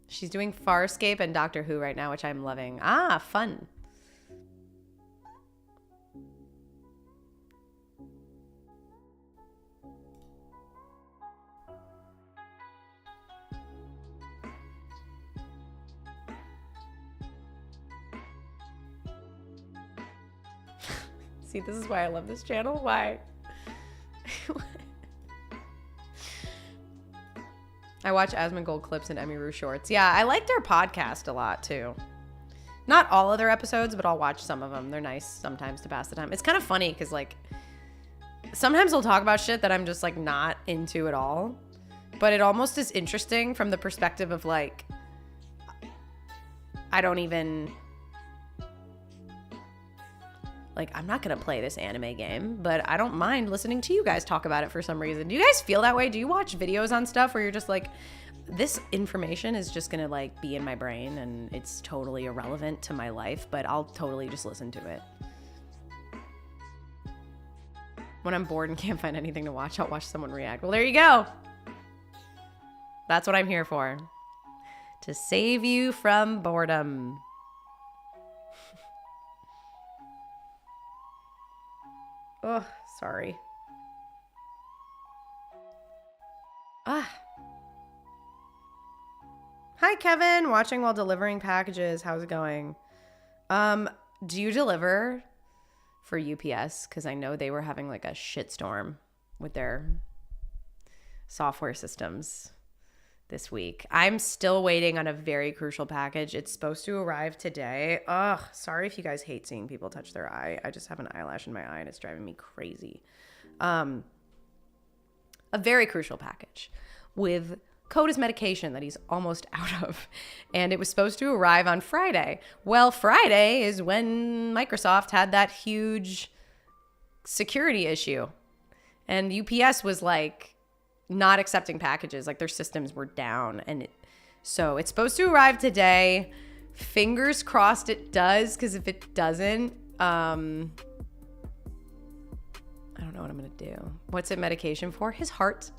She's doing Farscape and Doctor Who right now, which I'm loving. Ah, fun. See, this is why I love this channel. Why? I watch Asmongold clips and Emmy Rue shorts. Yeah, I like their podcast a lot too. Not all of their episodes, but I'll watch some of them. They're nice sometimes to pass the time. It's kind of funny because like sometimes they'll talk about shit that I'm just like not into at all. But it almost is interesting from the perspective of like I don't even like I'm not going to play this anime game, but I don't mind listening to you guys talk about it for some reason. Do you guys feel that way? Do you watch videos on stuff where you're just like, this information is just going to like be in my brain and it's totally irrelevant to my life, but I'll totally just listen to it. When I'm bored and can't find anything to watch, I'll watch someone react. Well, there you go. That's what I'm here for. To save you from boredom. Oh, sorry. Ah. Hi, Kevin. Watching while delivering packages. How's it going? Do you deliver for UPS? Because I know they were having like a shitstorm with their software systems this week. I'm still waiting on a very crucial package. It's supposed to arrive today. Ugh, sorry if you guys hate seeing people touch their eye. I just have an eyelash in my eye and it's driving me crazy. A very crucial package with Coda's medication that he's almost out of. And it was supposed to arrive on Friday. Well, Friday is when Microsoft had that huge security issue. And UPS was like, not accepting packages, like their systems were down, and so it's supposed to arrive today. Fingers crossed it does, because if it doesn't, I don't know what I'm gonna do. What's it medication for? His heart.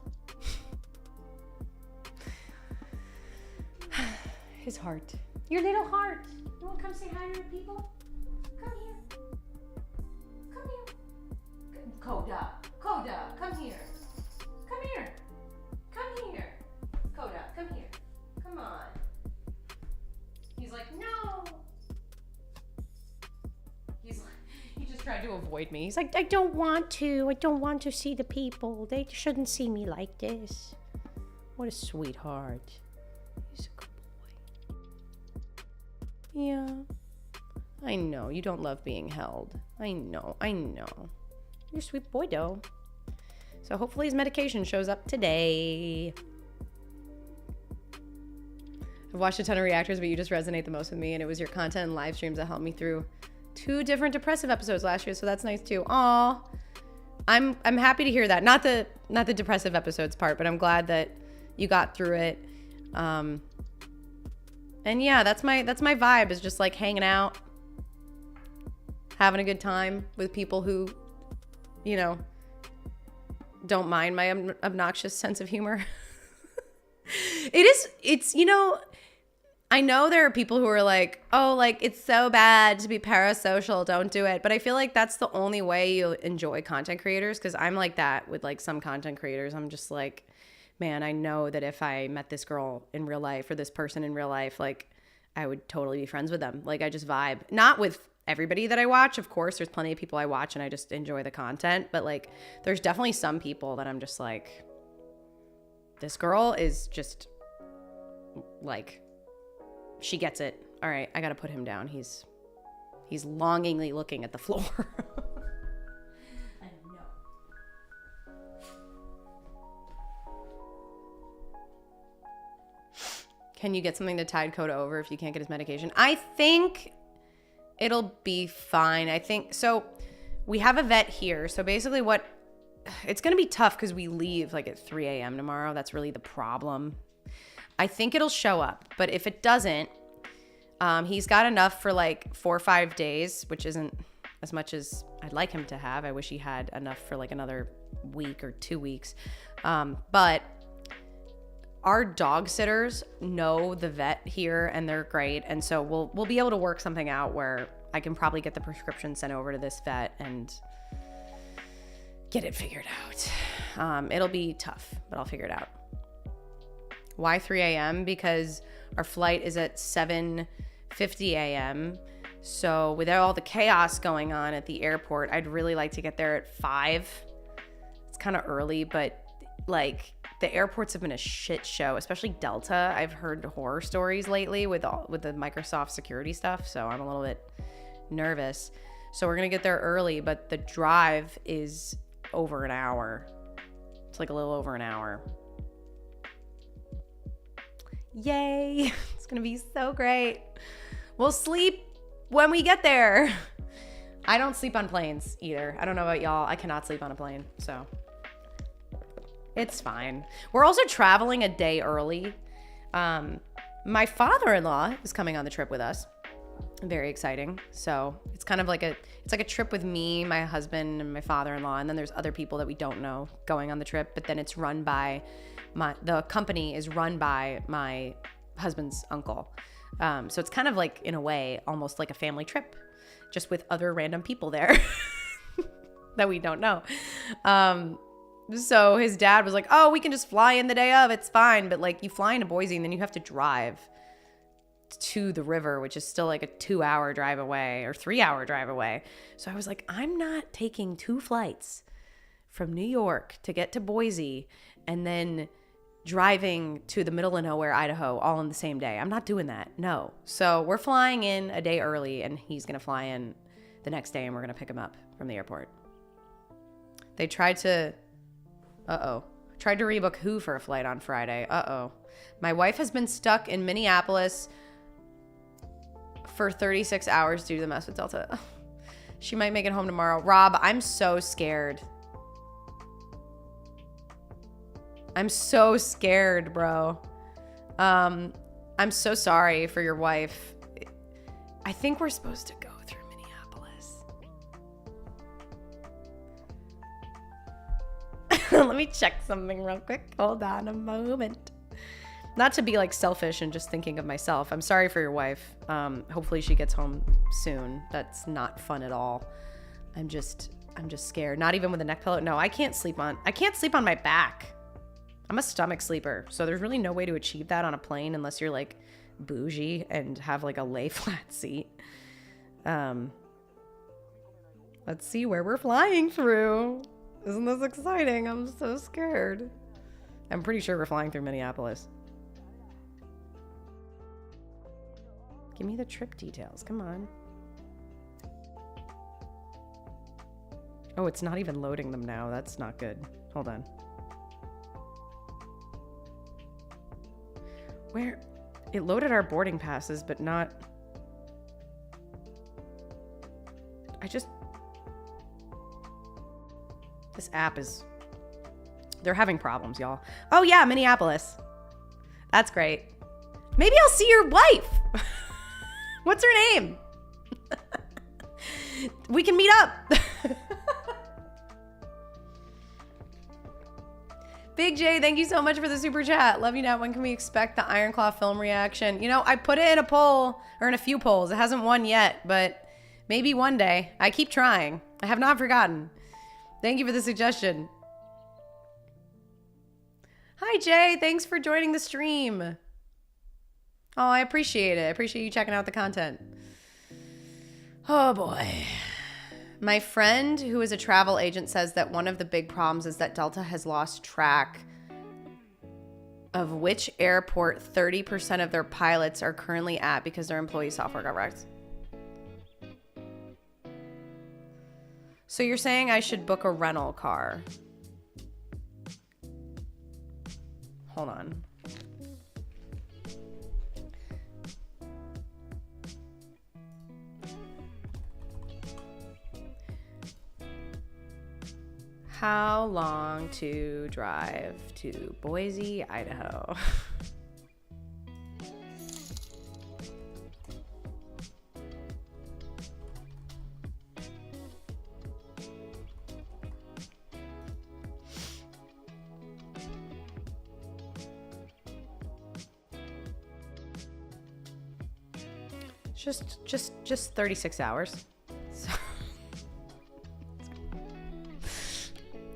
His heart. Your little heart. You wanna come say hi to the people? Come here. Come here. Coda, come here. Come here. Come here. Coda, come here. Come on. He's like, no. He just tried to avoid me. He's like, I don't want to. I don't want to see the people. They shouldn't see me like this. What a sweetheart. He's a good boy. Yeah. I know. You don't love being held. I know. You're a sweet boy, though. So hopefully his medication shows up today. I've watched a ton of reactors, but you just resonate the most with me, and it was your content and live streams that helped me through 2 different depressive episodes last year, so that's nice too. Aw. I'm happy to hear that. Not the depressive episodes part, but I'm glad that you got through it. And yeah, that's my vibe, is just like hanging out, having a good time with people who, you know, don't mind my obnoxious sense of humor. It's, you know, I know there are people who are like, oh, like, it's so bad to be parasocial, don't do it. But I feel like that's the only way you'll enjoy content creators, because I'm like that with like some content creators. I'm just like, man, I know that if I met this girl in real life or this person in real life, like, I would totally be friends with them. Like, I just vibe. Not with everybody that I watch. Of course, there's plenty of people I watch and I just enjoy the content. But like, there's definitely some people that I'm just like, this girl is just like, she gets it. All right, I got to put him down. He's longingly looking at the floor. I know. Can you get something to tide Coda over if you can't get his medication? I think it'll be fine. I think so. We have a vet here. So basically it's going to be tough because we leave like at 3 a.m. tomorrow. That's really the problem. I think it'll show up, but if it doesn't, he's got enough for like 4 or 5 days, which isn't as much as I'd like him to have. I wish he had enough for like another week or 2 weeks. But our dog sitters know the vet here and they're great. And so we'll be able to work something out where I can probably get the prescription sent over to this vet and get it figured out. It'll be tough, but I'll figure it out. Why 3 a.m.? Because our flight is at 7:50 a.m. So with all the chaos going on at the airport, I'd really like to get there at 5. It's kind of early, but like the airports have been a shit show, especially Delta. I've heard horror stories lately with the Microsoft security stuff, so I'm a little bit nervous. So we're gonna get there early, but the drive is over an hour. It's like a little over an hour. Yay! It's gonna be so great. We'll sleep when we get there. I don't sleep on planes either. I don't know about y'all. I cannot sleep on a plane, so it's fine. We're also traveling a day early. My father-in-law is coming on the trip with us. Very exciting. So it's kind of like a trip with me, my husband, and my father-in-law, and then there's other people that we don't know going on the trip. But then it's run by the company is run by my husband's uncle. So it's kind of like, in a way, almost like a family trip, just with other random people there that we don't know. So his dad was like, oh, we can just fly in the day of, it's fine. But like, you fly into Boise and then you have to drive to the river, which is still like a 2-hour drive away or 3-hour drive away. So I was like, I'm not taking 2 flights from New York to get to Boise and then driving to the middle of nowhere, Idaho, all in the same day. I'm not doing that. No. So we're flying in a day early and he's going to fly in the next day and we're going to pick him up from the airport. They tried to rebook who for a flight on Friday. My wife has been stuck in Minneapolis for 36 hours due to the mess with Delta. She might make it home tomorrow. Rob, I'm so scared. I'm so scared, bro. I'm so sorry for your wife. I think we're supposed to go through Minneapolis. Let me check something real quick. Hold on a moment. Not to be like selfish and just thinking of myself. I'm sorry for your wife. Hopefully she gets home soon. That's not fun at all. I'm just scared. Not even with a neck pillow. No, I can't sleep on my back. I'm a stomach sleeper. So there's really no way to achieve that on a plane unless you're like bougie and have like a lay flat seat. Let's see where we're flying through. Isn't this exciting? I'm so scared. I'm pretty sure we're flying through Minneapolis. Give me the trip details. Come on. Oh, it's not even loading them now. That's not good. Hold on. Where? It loaded our boarding passes, but not... This app is... They're having problems, y'all. Oh yeah, Minneapolis. That's great. Maybe I'll see your wife. What's her name? We can meet up. Big J, thank you so much for the super chat. Love you now. When can we expect the Iron Claw film reaction? You know, I put it in a poll, or in a few polls. It hasn't won yet, but maybe one day. I keep trying. I have not forgotten. Thank you for the suggestion. Hi, Jay. Thanks for joining the stream. Oh, I appreciate it. I appreciate you checking out the content. Oh, boy. My friend, who is a travel agent, says that one of the big problems is that Delta has lost track of which airport 30% of their pilots are currently at because their employee software got wrecked. So you're saying I should book a rental car? Hold on. How long to drive to Boise, Idaho? Just 36 hours. So,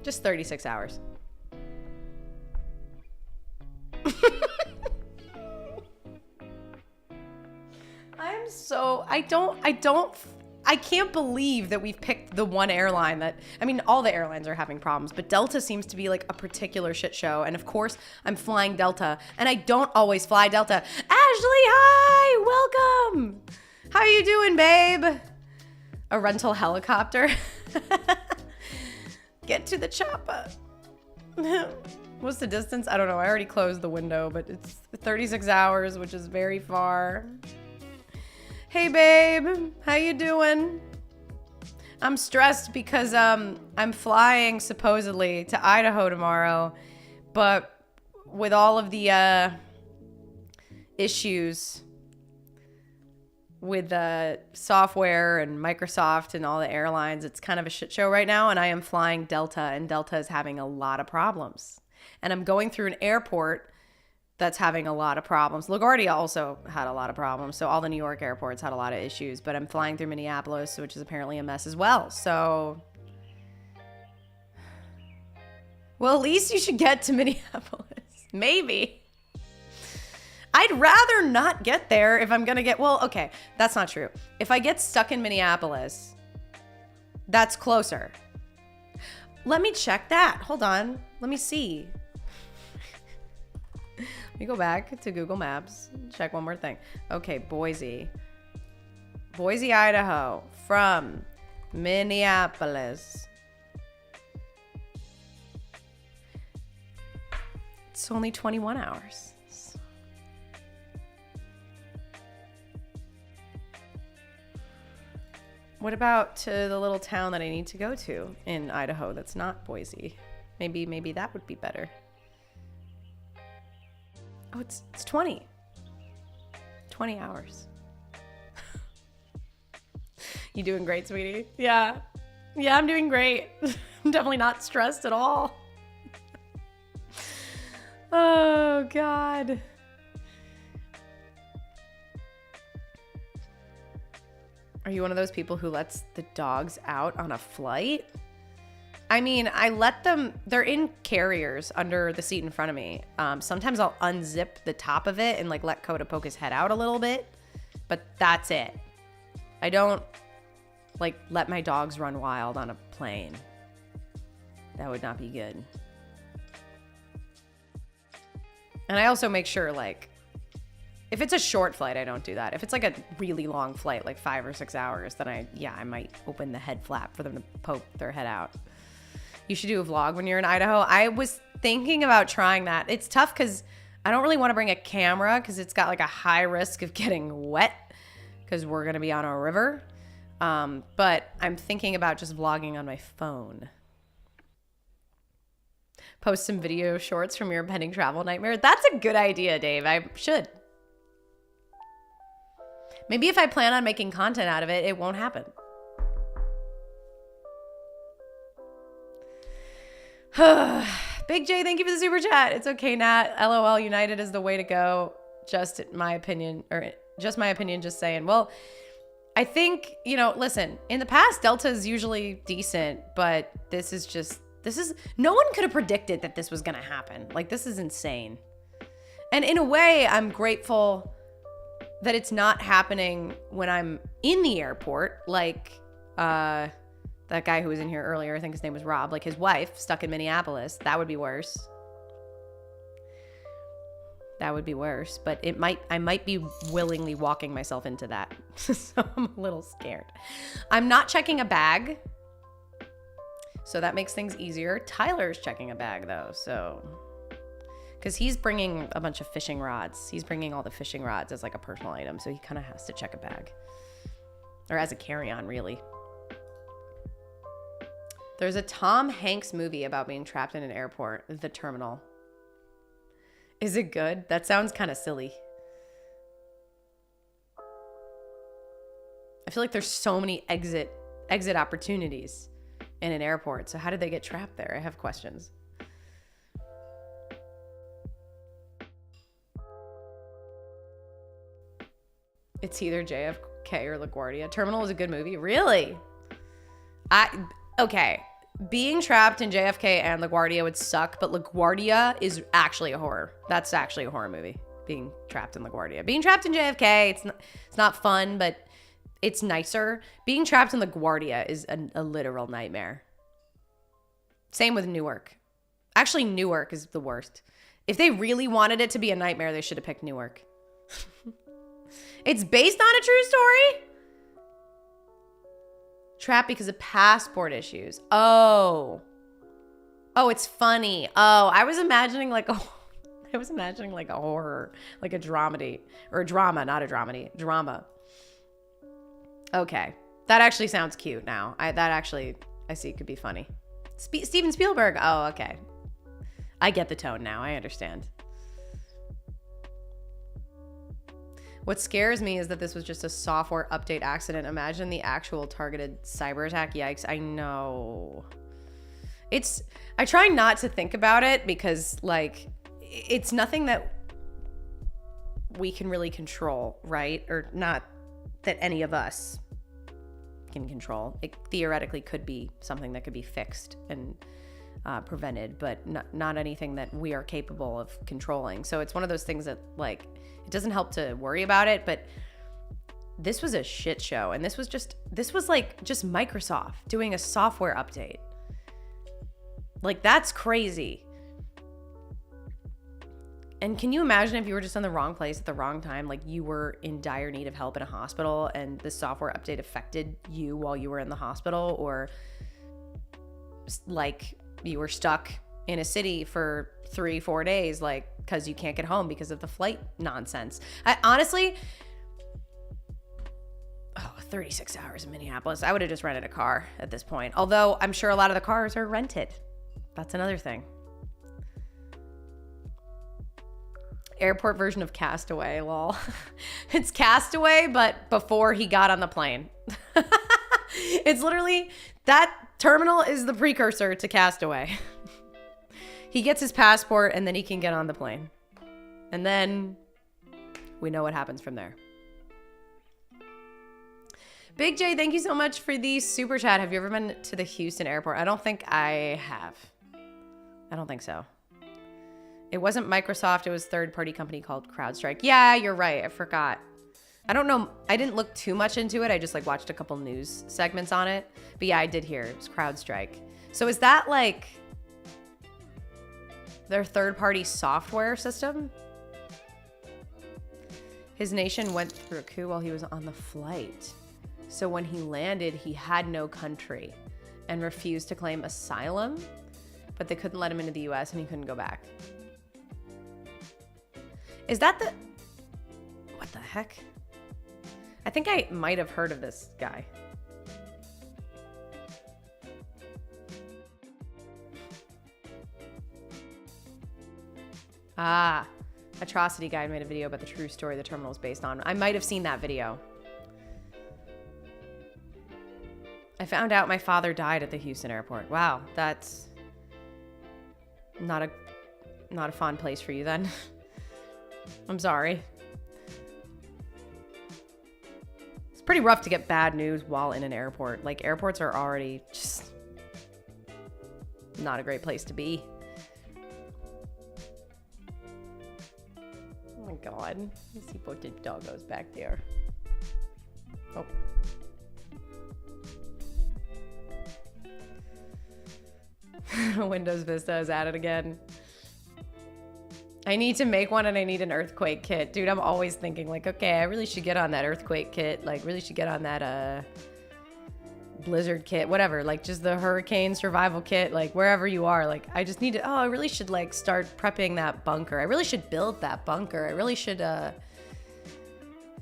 just 36 hours. I can't believe that we've picked the one airline that, I mean, all the airlines are having problems, but Delta seems to be like a particular shit show. And of course, I'm flying Delta, and I don't always fly Delta. Ashley, hi, welcome. How you doing, babe? A rental helicopter. Get to the chopper. What's the distance? I don't know. I already closed the window, but it's 36 hours, which is very far. Hey, babe. How you doing? I'm stressed because I'm flying supposedly to Idaho tomorrow, but with all of the issues with the software and Microsoft and all the airlines, it's kind of a shit show right now, and I am flying Delta, and Delta is having a lot of problems. And I'm going through an airport that's having a lot of problems. LaGuardia also had a lot of problems, so all the New York airports had a lot of issues, but I'm flying through Minneapolis, which is apparently a mess as well. So, well, at least you should get to Minneapolis. Maybe. I'd rather not get there if I'm gonna get, well, okay, that's not true. If I get stuck in Minneapolis, that's closer. Let me check that. Hold on. Let me see. Let me go back to Google Maps. Check one more thing. Okay, Boise. Boise, Idaho. From Minneapolis. It's only 21 hours. What about to the little town that I need to go to in Idaho that's not Boise? Maybe that would be better. Oh, it's 20 hours. You doing great, sweetie? Yeah, I'm doing great. I'm definitely not stressed at all. Oh, God. Are you one of those people who lets the dogs out on a flight? I mean, I let them, they're in carriers under the seat in front of me. Sometimes I'll unzip the top of it and like let Coda poke his head out a little bit, but that's it. I don't like let my dogs run wild on a plane. That would not be good. And I also make sure like, if it's a short flight, I don't do that. If it's like a really long flight, like 5 or 6 hours, then I might open the head flap for them to poke their head out. You should do a vlog when you're in Idaho. I was thinking about trying that. It's tough because I don't really want to bring a camera because it's got like a high risk of getting wet because we're going to be on a river. But I'm thinking about just vlogging on my phone. Post some video shorts from your impending travel nightmare. That's a good idea, Dave. I should. Maybe if I plan on making content out of it, it won't happen. Big J, thank you for the super chat. It's okay, Nat. LOL, United is the way to go. Just my opinion, just saying. Well, I think, listen, in the past, Delta is usually decent, but no one could have predicted that this was going to happen. Like, this is insane. And in a way, I'm grateful that it's not happening when I'm in the airport, like that guy who was in here earlier, I think his name was Rob, like his wife stuck in Minneapolis. That would be worse. But I might be willingly walking myself into that. So I'm a little scared. I'm not checking a bag, so that makes things easier. Tyler's checking a bag though, so because he's bringing a bunch of fishing rods. He's bringing all the fishing rods as like a personal item, so he kind of has to check a bag. Or as a carry-on, really. There's a Tom Hanks movie about being trapped in an airport, The Terminal. Is it good? That sounds kind of silly. I feel like there's so many exit opportunities in an airport, so how did they get trapped there? I have questions. It's either or LaGuardia. Terminal is a good movie. Really? Okay. Being trapped in JFK and LaGuardia would suck, but LaGuardia is actually a horror. That's actually a horror movie. Being trapped in LaGuardia. Being trapped in JFK, it's not fun, but it's nicer. Being trapped in LaGuardia is a literal nightmare. Same with Newark. Actually, Newark is the worst. If they really wanted it to be a nightmare, they should have picked Newark. It's based on a true story? Trapped because of passport issues. Oh, it's funny. Oh, I was imagining like a horror, like a dramedy, or a drama, not a dramedy, drama. Okay, that actually sounds cute now. I see it could be funny. Steven Spielberg. Oh, okay. I get the tone now. I understand. What scares me is that this was just a software update accident. Imagine the actual targeted cyber attack. Yikes. I know. I try not to think about it because, like, it's nothing that we can really control, right? Or not that any of us can control. It theoretically could be something that could be fixed and prevented, but not anything that we are capable of controlling. So it's one of those things that, like, it doesn't help to worry about it, but this was a shit show. And this was like just Microsoft doing a software update. Like, that's crazy. And can you imagine if you were just in the wrong place at the wrong time, like you were in dire need of help in a hospital and the software update affected you while you were in the hospital, or like you were stuck in a city for 3-4 days, like, because you can't get home because of the flight nonsense. I honestly, 36 hours in Minneapolis, I would have just rented a car at this point. Although I'm sure a lot of the cars are rented. That's another thing. Airport version of Castaway, lol. It's Castaway, but before he got on the plane. It's literally, that terminal is the precursor to Castaway. He gets his passport and then he can get on the plane. And then we know what happens from there. Big J, thank you so much for the super chat. Have you ever been to the Houston airport? I don't think I have. I don't think so. It wasn't Microsoft. It was a third-party company called CrowdStrike. Yeah, you're right. I forgot. I don't know. I didn't look too much into it. I just like watched a couple news segments on it. But yeah, I did hear it was CrowdStrike. So is that like their third-party software system? His nation went through a coup while he was on the flight. So when he landed, he had no country and refused to claim asylum, but they couldn't let him into the US and he couldn't go back. Is that the... What the heck? I think I might have heard of this guy. Ah, Atrocity Guide made a video about the true story the terminal is based on. I might have seen that video. I found out my father died at the Houston airport. Wow, that's not a fun place for you then. I'm sorry. It's pretty rough to get bad news while in an airport. Like, airports are already just not a great place to be. Oh my God. Let's see what the doggos back there. Oh. Windows Vista is at it again. I need to make one and I need an earthquake kit. Dude, I'm always thinking like, okay, I really should get on that earthquake kit. Like, really should get on that blizzard kit, whatever. Like, just the hurricane survival kit, like wherever you are. Like, I just need to, I really should like start prepping that bunker. I really should build that bunker. I really should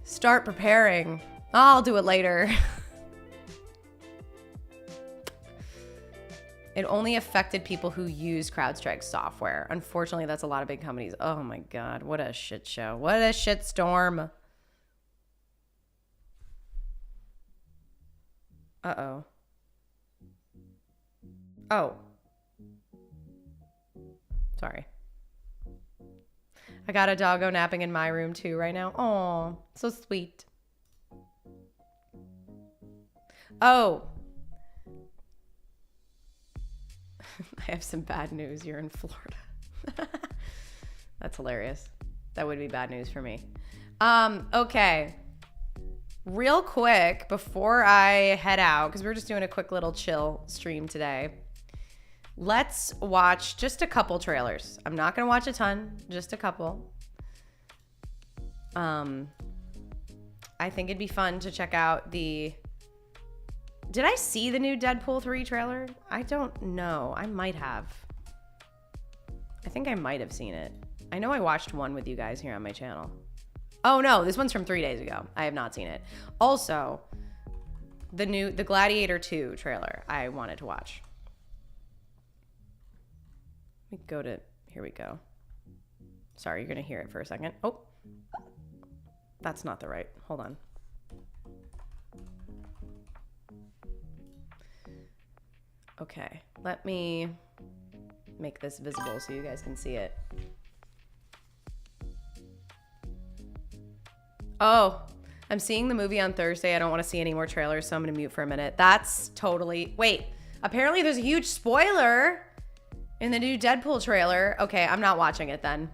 start preparing. I'll do it later. It only affected people who use CrowdStrike software. Unfortunately, that's a lot of big companies. Oh my God, what a shit show. What a shit storm. Uh-oh. Oh. Sorry. I got a doggo napping in my room too right now. Oh, so sweet. Oh. I have some bad news. You're in Florida. That's hilarious. That would be bad news for me. Okay. Real quick, before I head out, because we're just doing a quick little chill stream today, let's watch just a couple trailers. I'm not going to watch a ton, just a couple. I think it'd be fun to check out the... Did I see the new Deadpool 3 trailer? I don't know. I might have. I think I might have seen it. I know I watched one with you guys here on my channel. Oh no, this one's from 3 days ago. I have not seen it. Also, the Gladiator 2 trailer I wanted to watch. Let me go to, here we go. Sorry, you're gonna hear it for a second. Oh, that's not the right, hold on. Okay, let me make this visible so you guys can see it. Oh, I'm seeing the movie on Thursday. I don't want to see any more trailers, so I'm going to mute for a minute. That's totally... Wait, apparently there's a huge spoiler in the new Deadpool trailer. Okay, I'm not watching it then.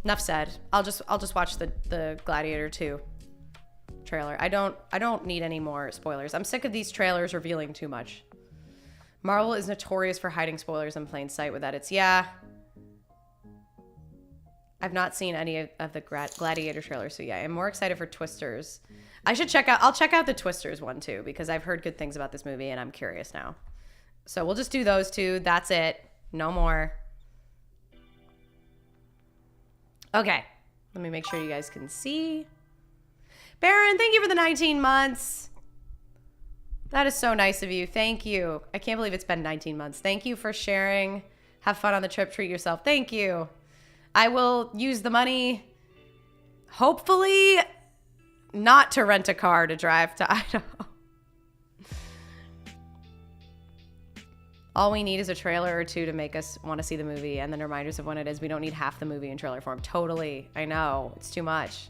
Enough said. I'll just watch the Gladiator 2 trailer. I don't need any more spoilers. I'm sick of these trailers revealing too much. Marvel is notorious for hiding spoilers in plain sight with edits. Yeah. I've not seen any of the Gladiator trailers, so yeah, I'm more excited for Twisters. I'll check out the Twisters one too, because I've heard good things about this movie and I'm curious now. So we'll just do those two. That's it. No more. Okay. Let me make sure you guys can see. Baron, thank you for the 19 months. That is so nice of you. Thank you. I can't believe it's been 19 months. Thank you for sharing. Have fun on the trip. Treat yourself. Thank you. I will use the money, hopefully, not to rent a car to drive to Idaho. All we need is a trailer or two to make us want to see the movie, and then reminders of when it is. We don't need half the movie in trailer form. Totally. I know. It's too much.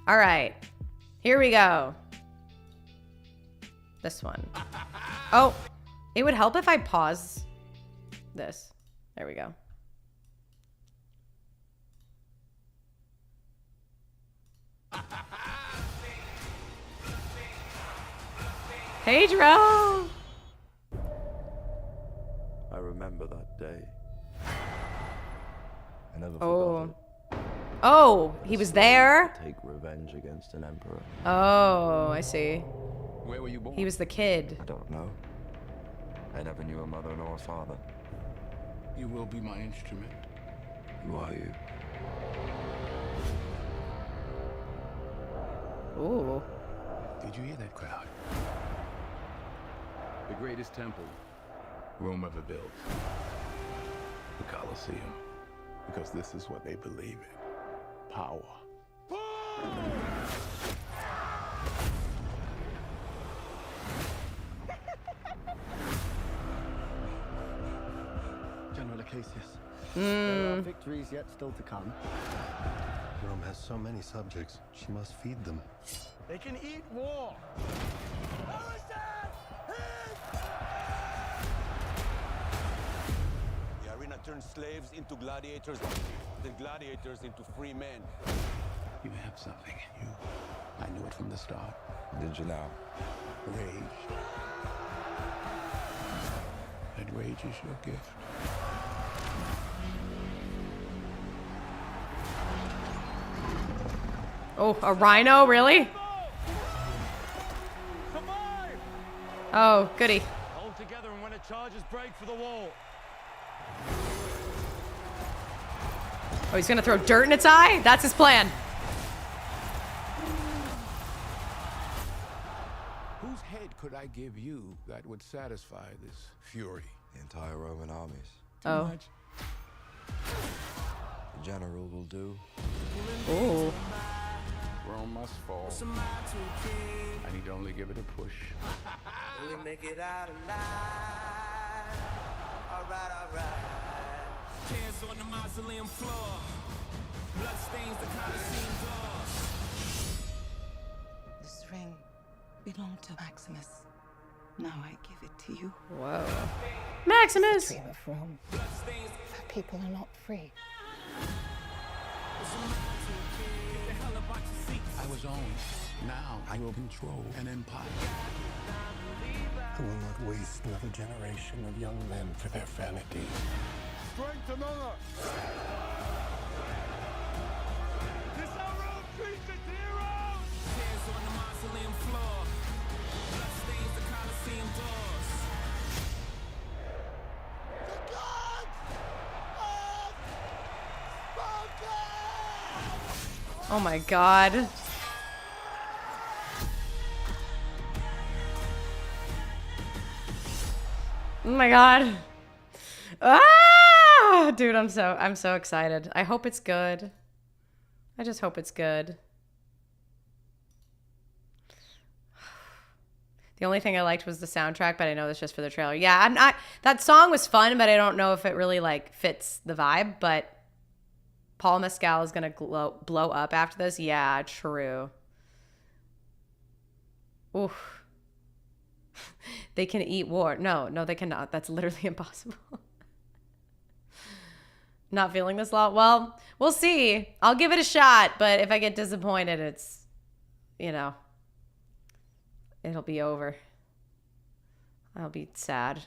All right. Here we go. This one. Oh, it would help if I pause this. There we go. Pedro! I remember that day. I never Oh. forgot it. Oh, he was there? Take revenge against an emperor. Oh, I see. Where were you born? He was the kid. I don't know. I never knew a mother nor a father. You will be my instrument. Who are you? Ooh. Did you hear that crowd? The greatest temple Rome ever built. The Colosseum. Because this is what they believe in. Power. General Acacius. There are victories yet still to come. Rome has so many subjects. She must feed them. They can eat war. The arena turns slaves into gladiators, the gladiators into free men. You have something in you. I knew it from the start. Did you now? Rage. That rage is your gift. Oh, a rhino? Really? Oh, goody. Hold together and when the charges break for the wall. Oh, he's gonna throw dirt in its eye? That's his plan. Whose head could I give you that would satisfy this fury? The entire Roman armies. Too Oh. much? The general will do. Ooh. Rome must fall. I need only give it a push. We make it out alive. Alright, alright. Hands on the mausoleum floor. Blood stains the Colosseum doors. This ring belonged to Maximus. Now I give it to you. Whoa. Maximus! Dream of Rome. For people are not free. I was owned. Now I will control an empire. I will not waste another generation of young men for their vanity. Strength among us. This our own creatures, heroes! Tears on the mausoleum floor. Blood stains the Colosseum doors. The gods have spoken! Oh my god. Oh my god. Ah! Dude, I'm so excited. I hope it's good. I just hope it's good. The only thing I liked was the soundtrack, but I know that's just for the trailer. Yeah, I'm not. That song was fun, but I don't know if it really like fits the vibe. But Paul Mescal is gonna blow up after this. Yeah, true. Oof. They can eat war. No, they cannot. That's literally impossible. Not feeling this lot. Well, we'll see. I'll give it a shot, but if I get disappointed, it's, you know, it'll be over. I'll be sad.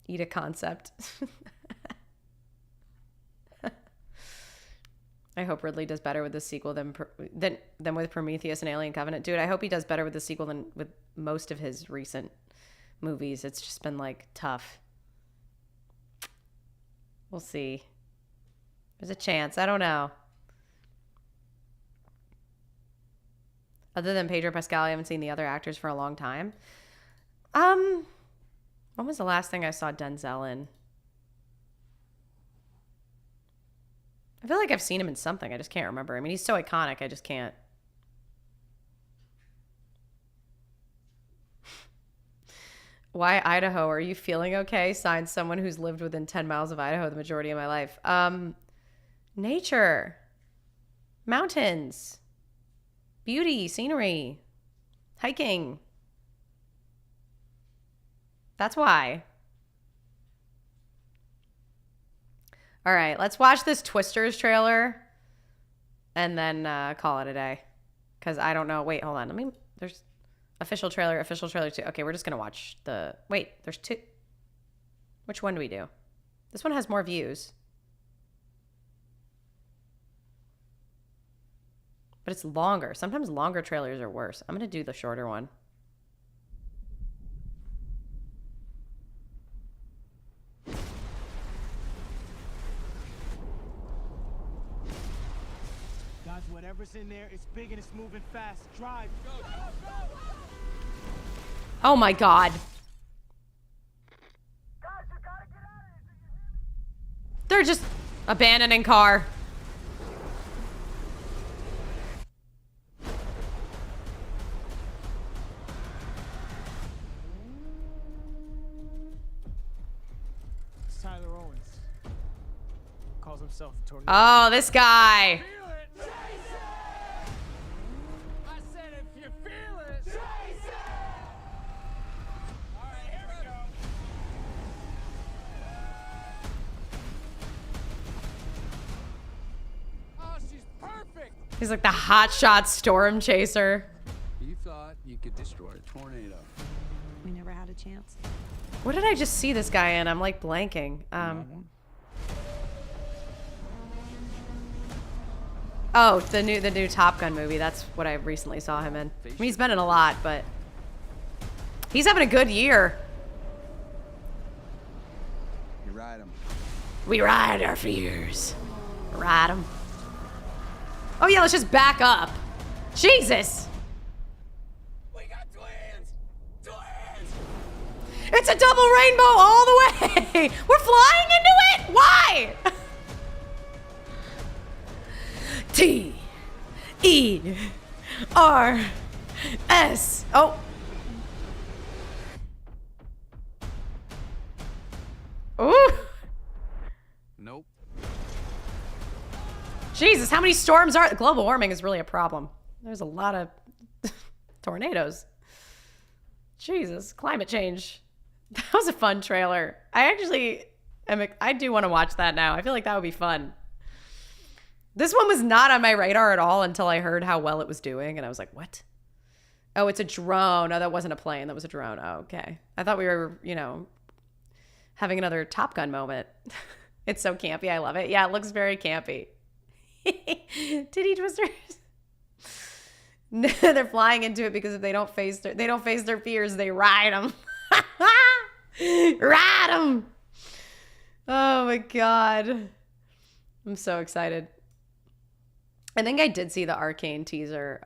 Eat a concept. I hope Ridley does better with the sequel than with Prometheus and Alien Covenant. Dude, I hope he does better with the sequel than with most of his recent movies. It's just been like tough. We'll see. There's a chance. I don't know. Other than Pedro Pascal, I haven't seen the other actors for a long time. When was the last thing I saw Denzel in? I feel like I've seen him in something. I just can't remember. I mean, he's so iconic. I just can't. Why Idaho? Are you feeling okay? Signed, someone who's lived within 10 miles of Idaho the majority of my life. Nature. Mountains. Beauty. Scenery. Hiking. That's why. All right, let's watch this Twisters trailer and then call it a day. Because I don't know. Wait, hold on. There's official trailer 2. Okay, we're just going to watch the... Wait, there's 2. Which one do we do? This one has more views. But it's longer. Sometimes longer trailers are worse. I'm going to do the shorter one. Whatever's in there, it's big and it's moving fast. Drive. Go, go, go. Oh my god. Guys, you gotta get out of here. They're just abandoning car. It's Tyler Owens. Calls himself a tornado. Oh, this guy. He's like the hotshot storm chaser. You thought you could destroy a tornado. We never had a chance. What did I just see this guy in? I'm like blanking. Oh, the new Top Gun movie. That's what I recently saw him in. I mean, he's been in a lot, but he's having a good year. You ride him. We ride our fears. Ride them. Oh yeah, let's just back up. Jesus. We got twins! Twins! It's a double rainbow all the way. We're flying into it. Why? T-E-R-S. Oh. Ooh. Nope. Jesus, how many storms are... Global warming is really a problem. There's a lot of tornadoes. Jesus, climate change. That was a fun trailer. I do want to watch that now. I feel like that would be fun. This one was not on my radar at all until I heard how well it was doing. And I was like, what? Oh, it's a drone. Oh, that wasn't a plane. That was a drone. Oh, okay. I thought we were, having another Top Gun moment. It's so campy. I love it. Yeah, it looks very campy. Titty twisters. They're flying into it because if they don't face their fears, they ride them. Ride them. Oh my God. I'm so excited. I think I did see the Arcane teaser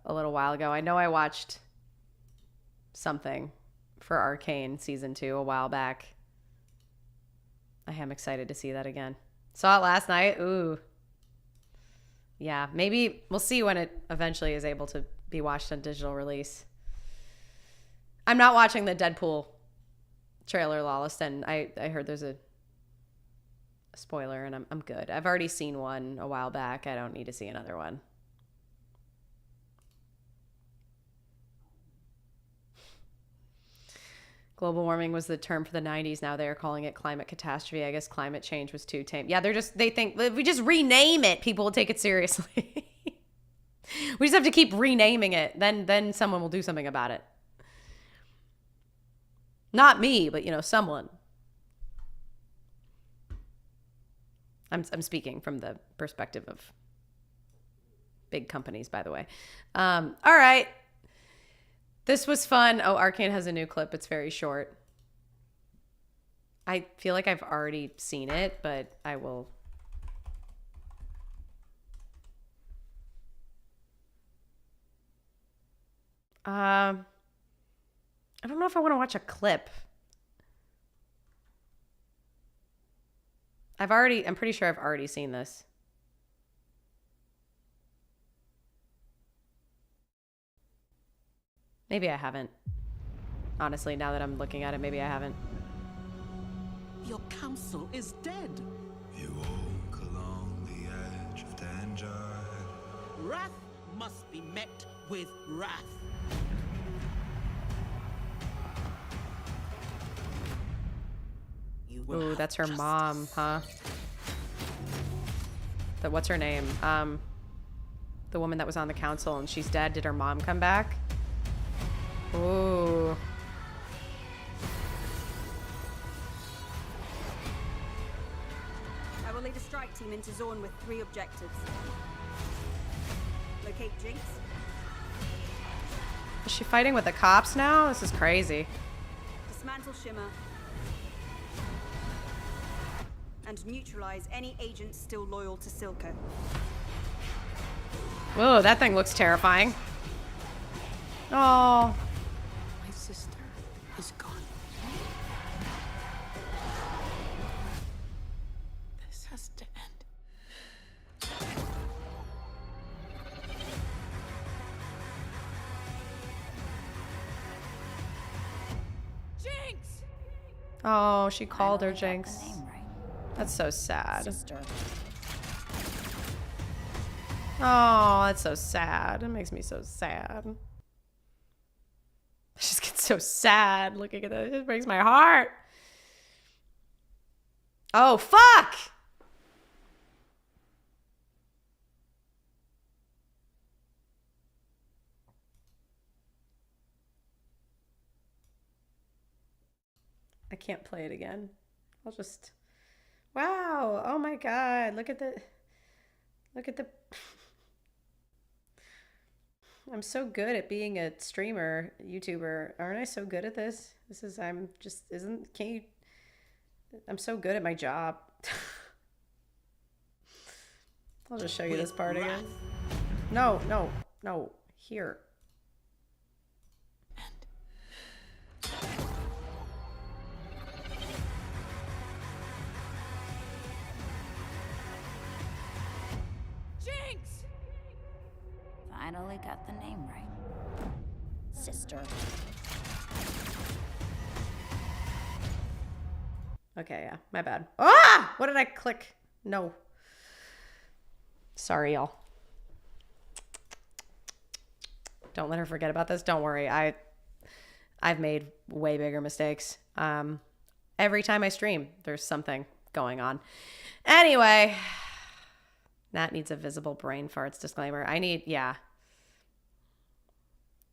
a little while ago. I know I watched something for Arcane season 2 a while back. I am excited to see that again. Saw it last night. Ooh. Yeah, maybe we'll see when it eventually is able to be watched on digital release. I'm not watching the Deadpool trailer, Lawleston. I heard there's a spoiler, and I'm good. I've already seen one a while back. I don't need to see another one. Global warming was the term for the 90s. Now they're calling it climate catastrophe. I guess climate change was too tame. Yeah, they think if we just rename it, people will take it seriously. We just have to keep renaming it. Then someone will do something about it. Not me, but someone. I'm speaking from the perspective of big companies, by the way. All right. This was fun. Oh, Arcane has a new clip. It's very short. I feel like I've already seen it, but I will. I don't know if I want to watch a clip. I'm pretty sure I've already seen this. Maybe I haven't. Honestly, now that I'm looking at it, maybe I haven't. Your counsel is dead. You walk along the edge of danger. Wrath must be met with wrath. Ooh, that's her mom, huh? What's her name? The woman that was on the council and she's dead. Did her mom come back? Ooh. I will lead a strike team into Zorn with 3 objectives. Locate Jinx. Is she fighting with the cops now? This is crazy. Dismantle Shimmer. And neutralize any agents still loyal to Silco. Whoa, that thing looks terrifying. Oh. My sister is gone. This has to end. Jinx! Oh, she called her Jinx. That's so sad. Sister. Oh, that's so sad. It makes me so sad. I just get so sad looking at that. It breaks my heart. Oh, fuck! I can't play it again. I'll just... Wow. Oh my God. Look at the... I'm so good at being a streamer, YouTuber. Aren't I so good at this? I'm so good at my job. I'll just show you this part again. No. Here. Finally got the name right. Sister. Okay, yeah, my bad. Ah! What did I click? No. Sorry, y'all. Don't let her forget about this. Don't worry. I've made way bigger mistakes. Every time I stream, there's something going on. Anyway, Nat needs a visible brain farts disclaimer. Yeah.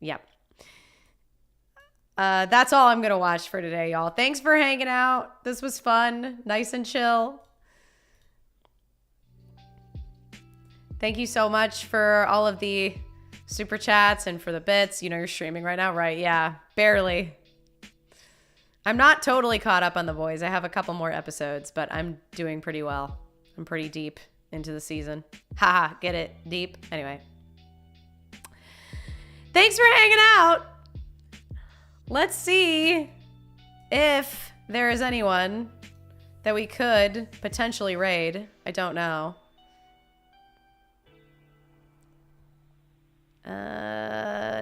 Yep. That's all I'm going to watch for today, y'all. Thanks for hanging out. This was fun. Nice and chill. Thank you so much for all of the super chats and for the bits. You know, you're streaming right now, right? Yeah, barely. I'm not totally caught up on The Boys. I have a couple more episodes, but I'm doing pretty well. I'm pretty deep into the season. Haha, get it? Deep? Anyway. Thanks for hanging out. Let's see if there is anyone that we could potentially raid. I don't know.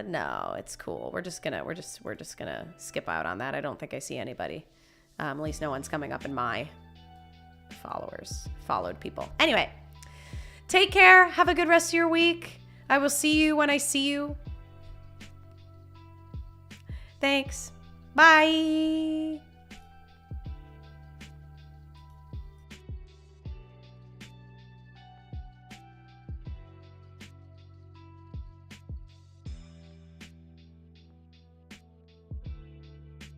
No, it's cool. We're just gonna skip out on that. I don't think I see anybody. At least no one's coming up in my followed people. Anyway, take care. Have a good rest of your week. I will see you when I see you. Thanks. Bye.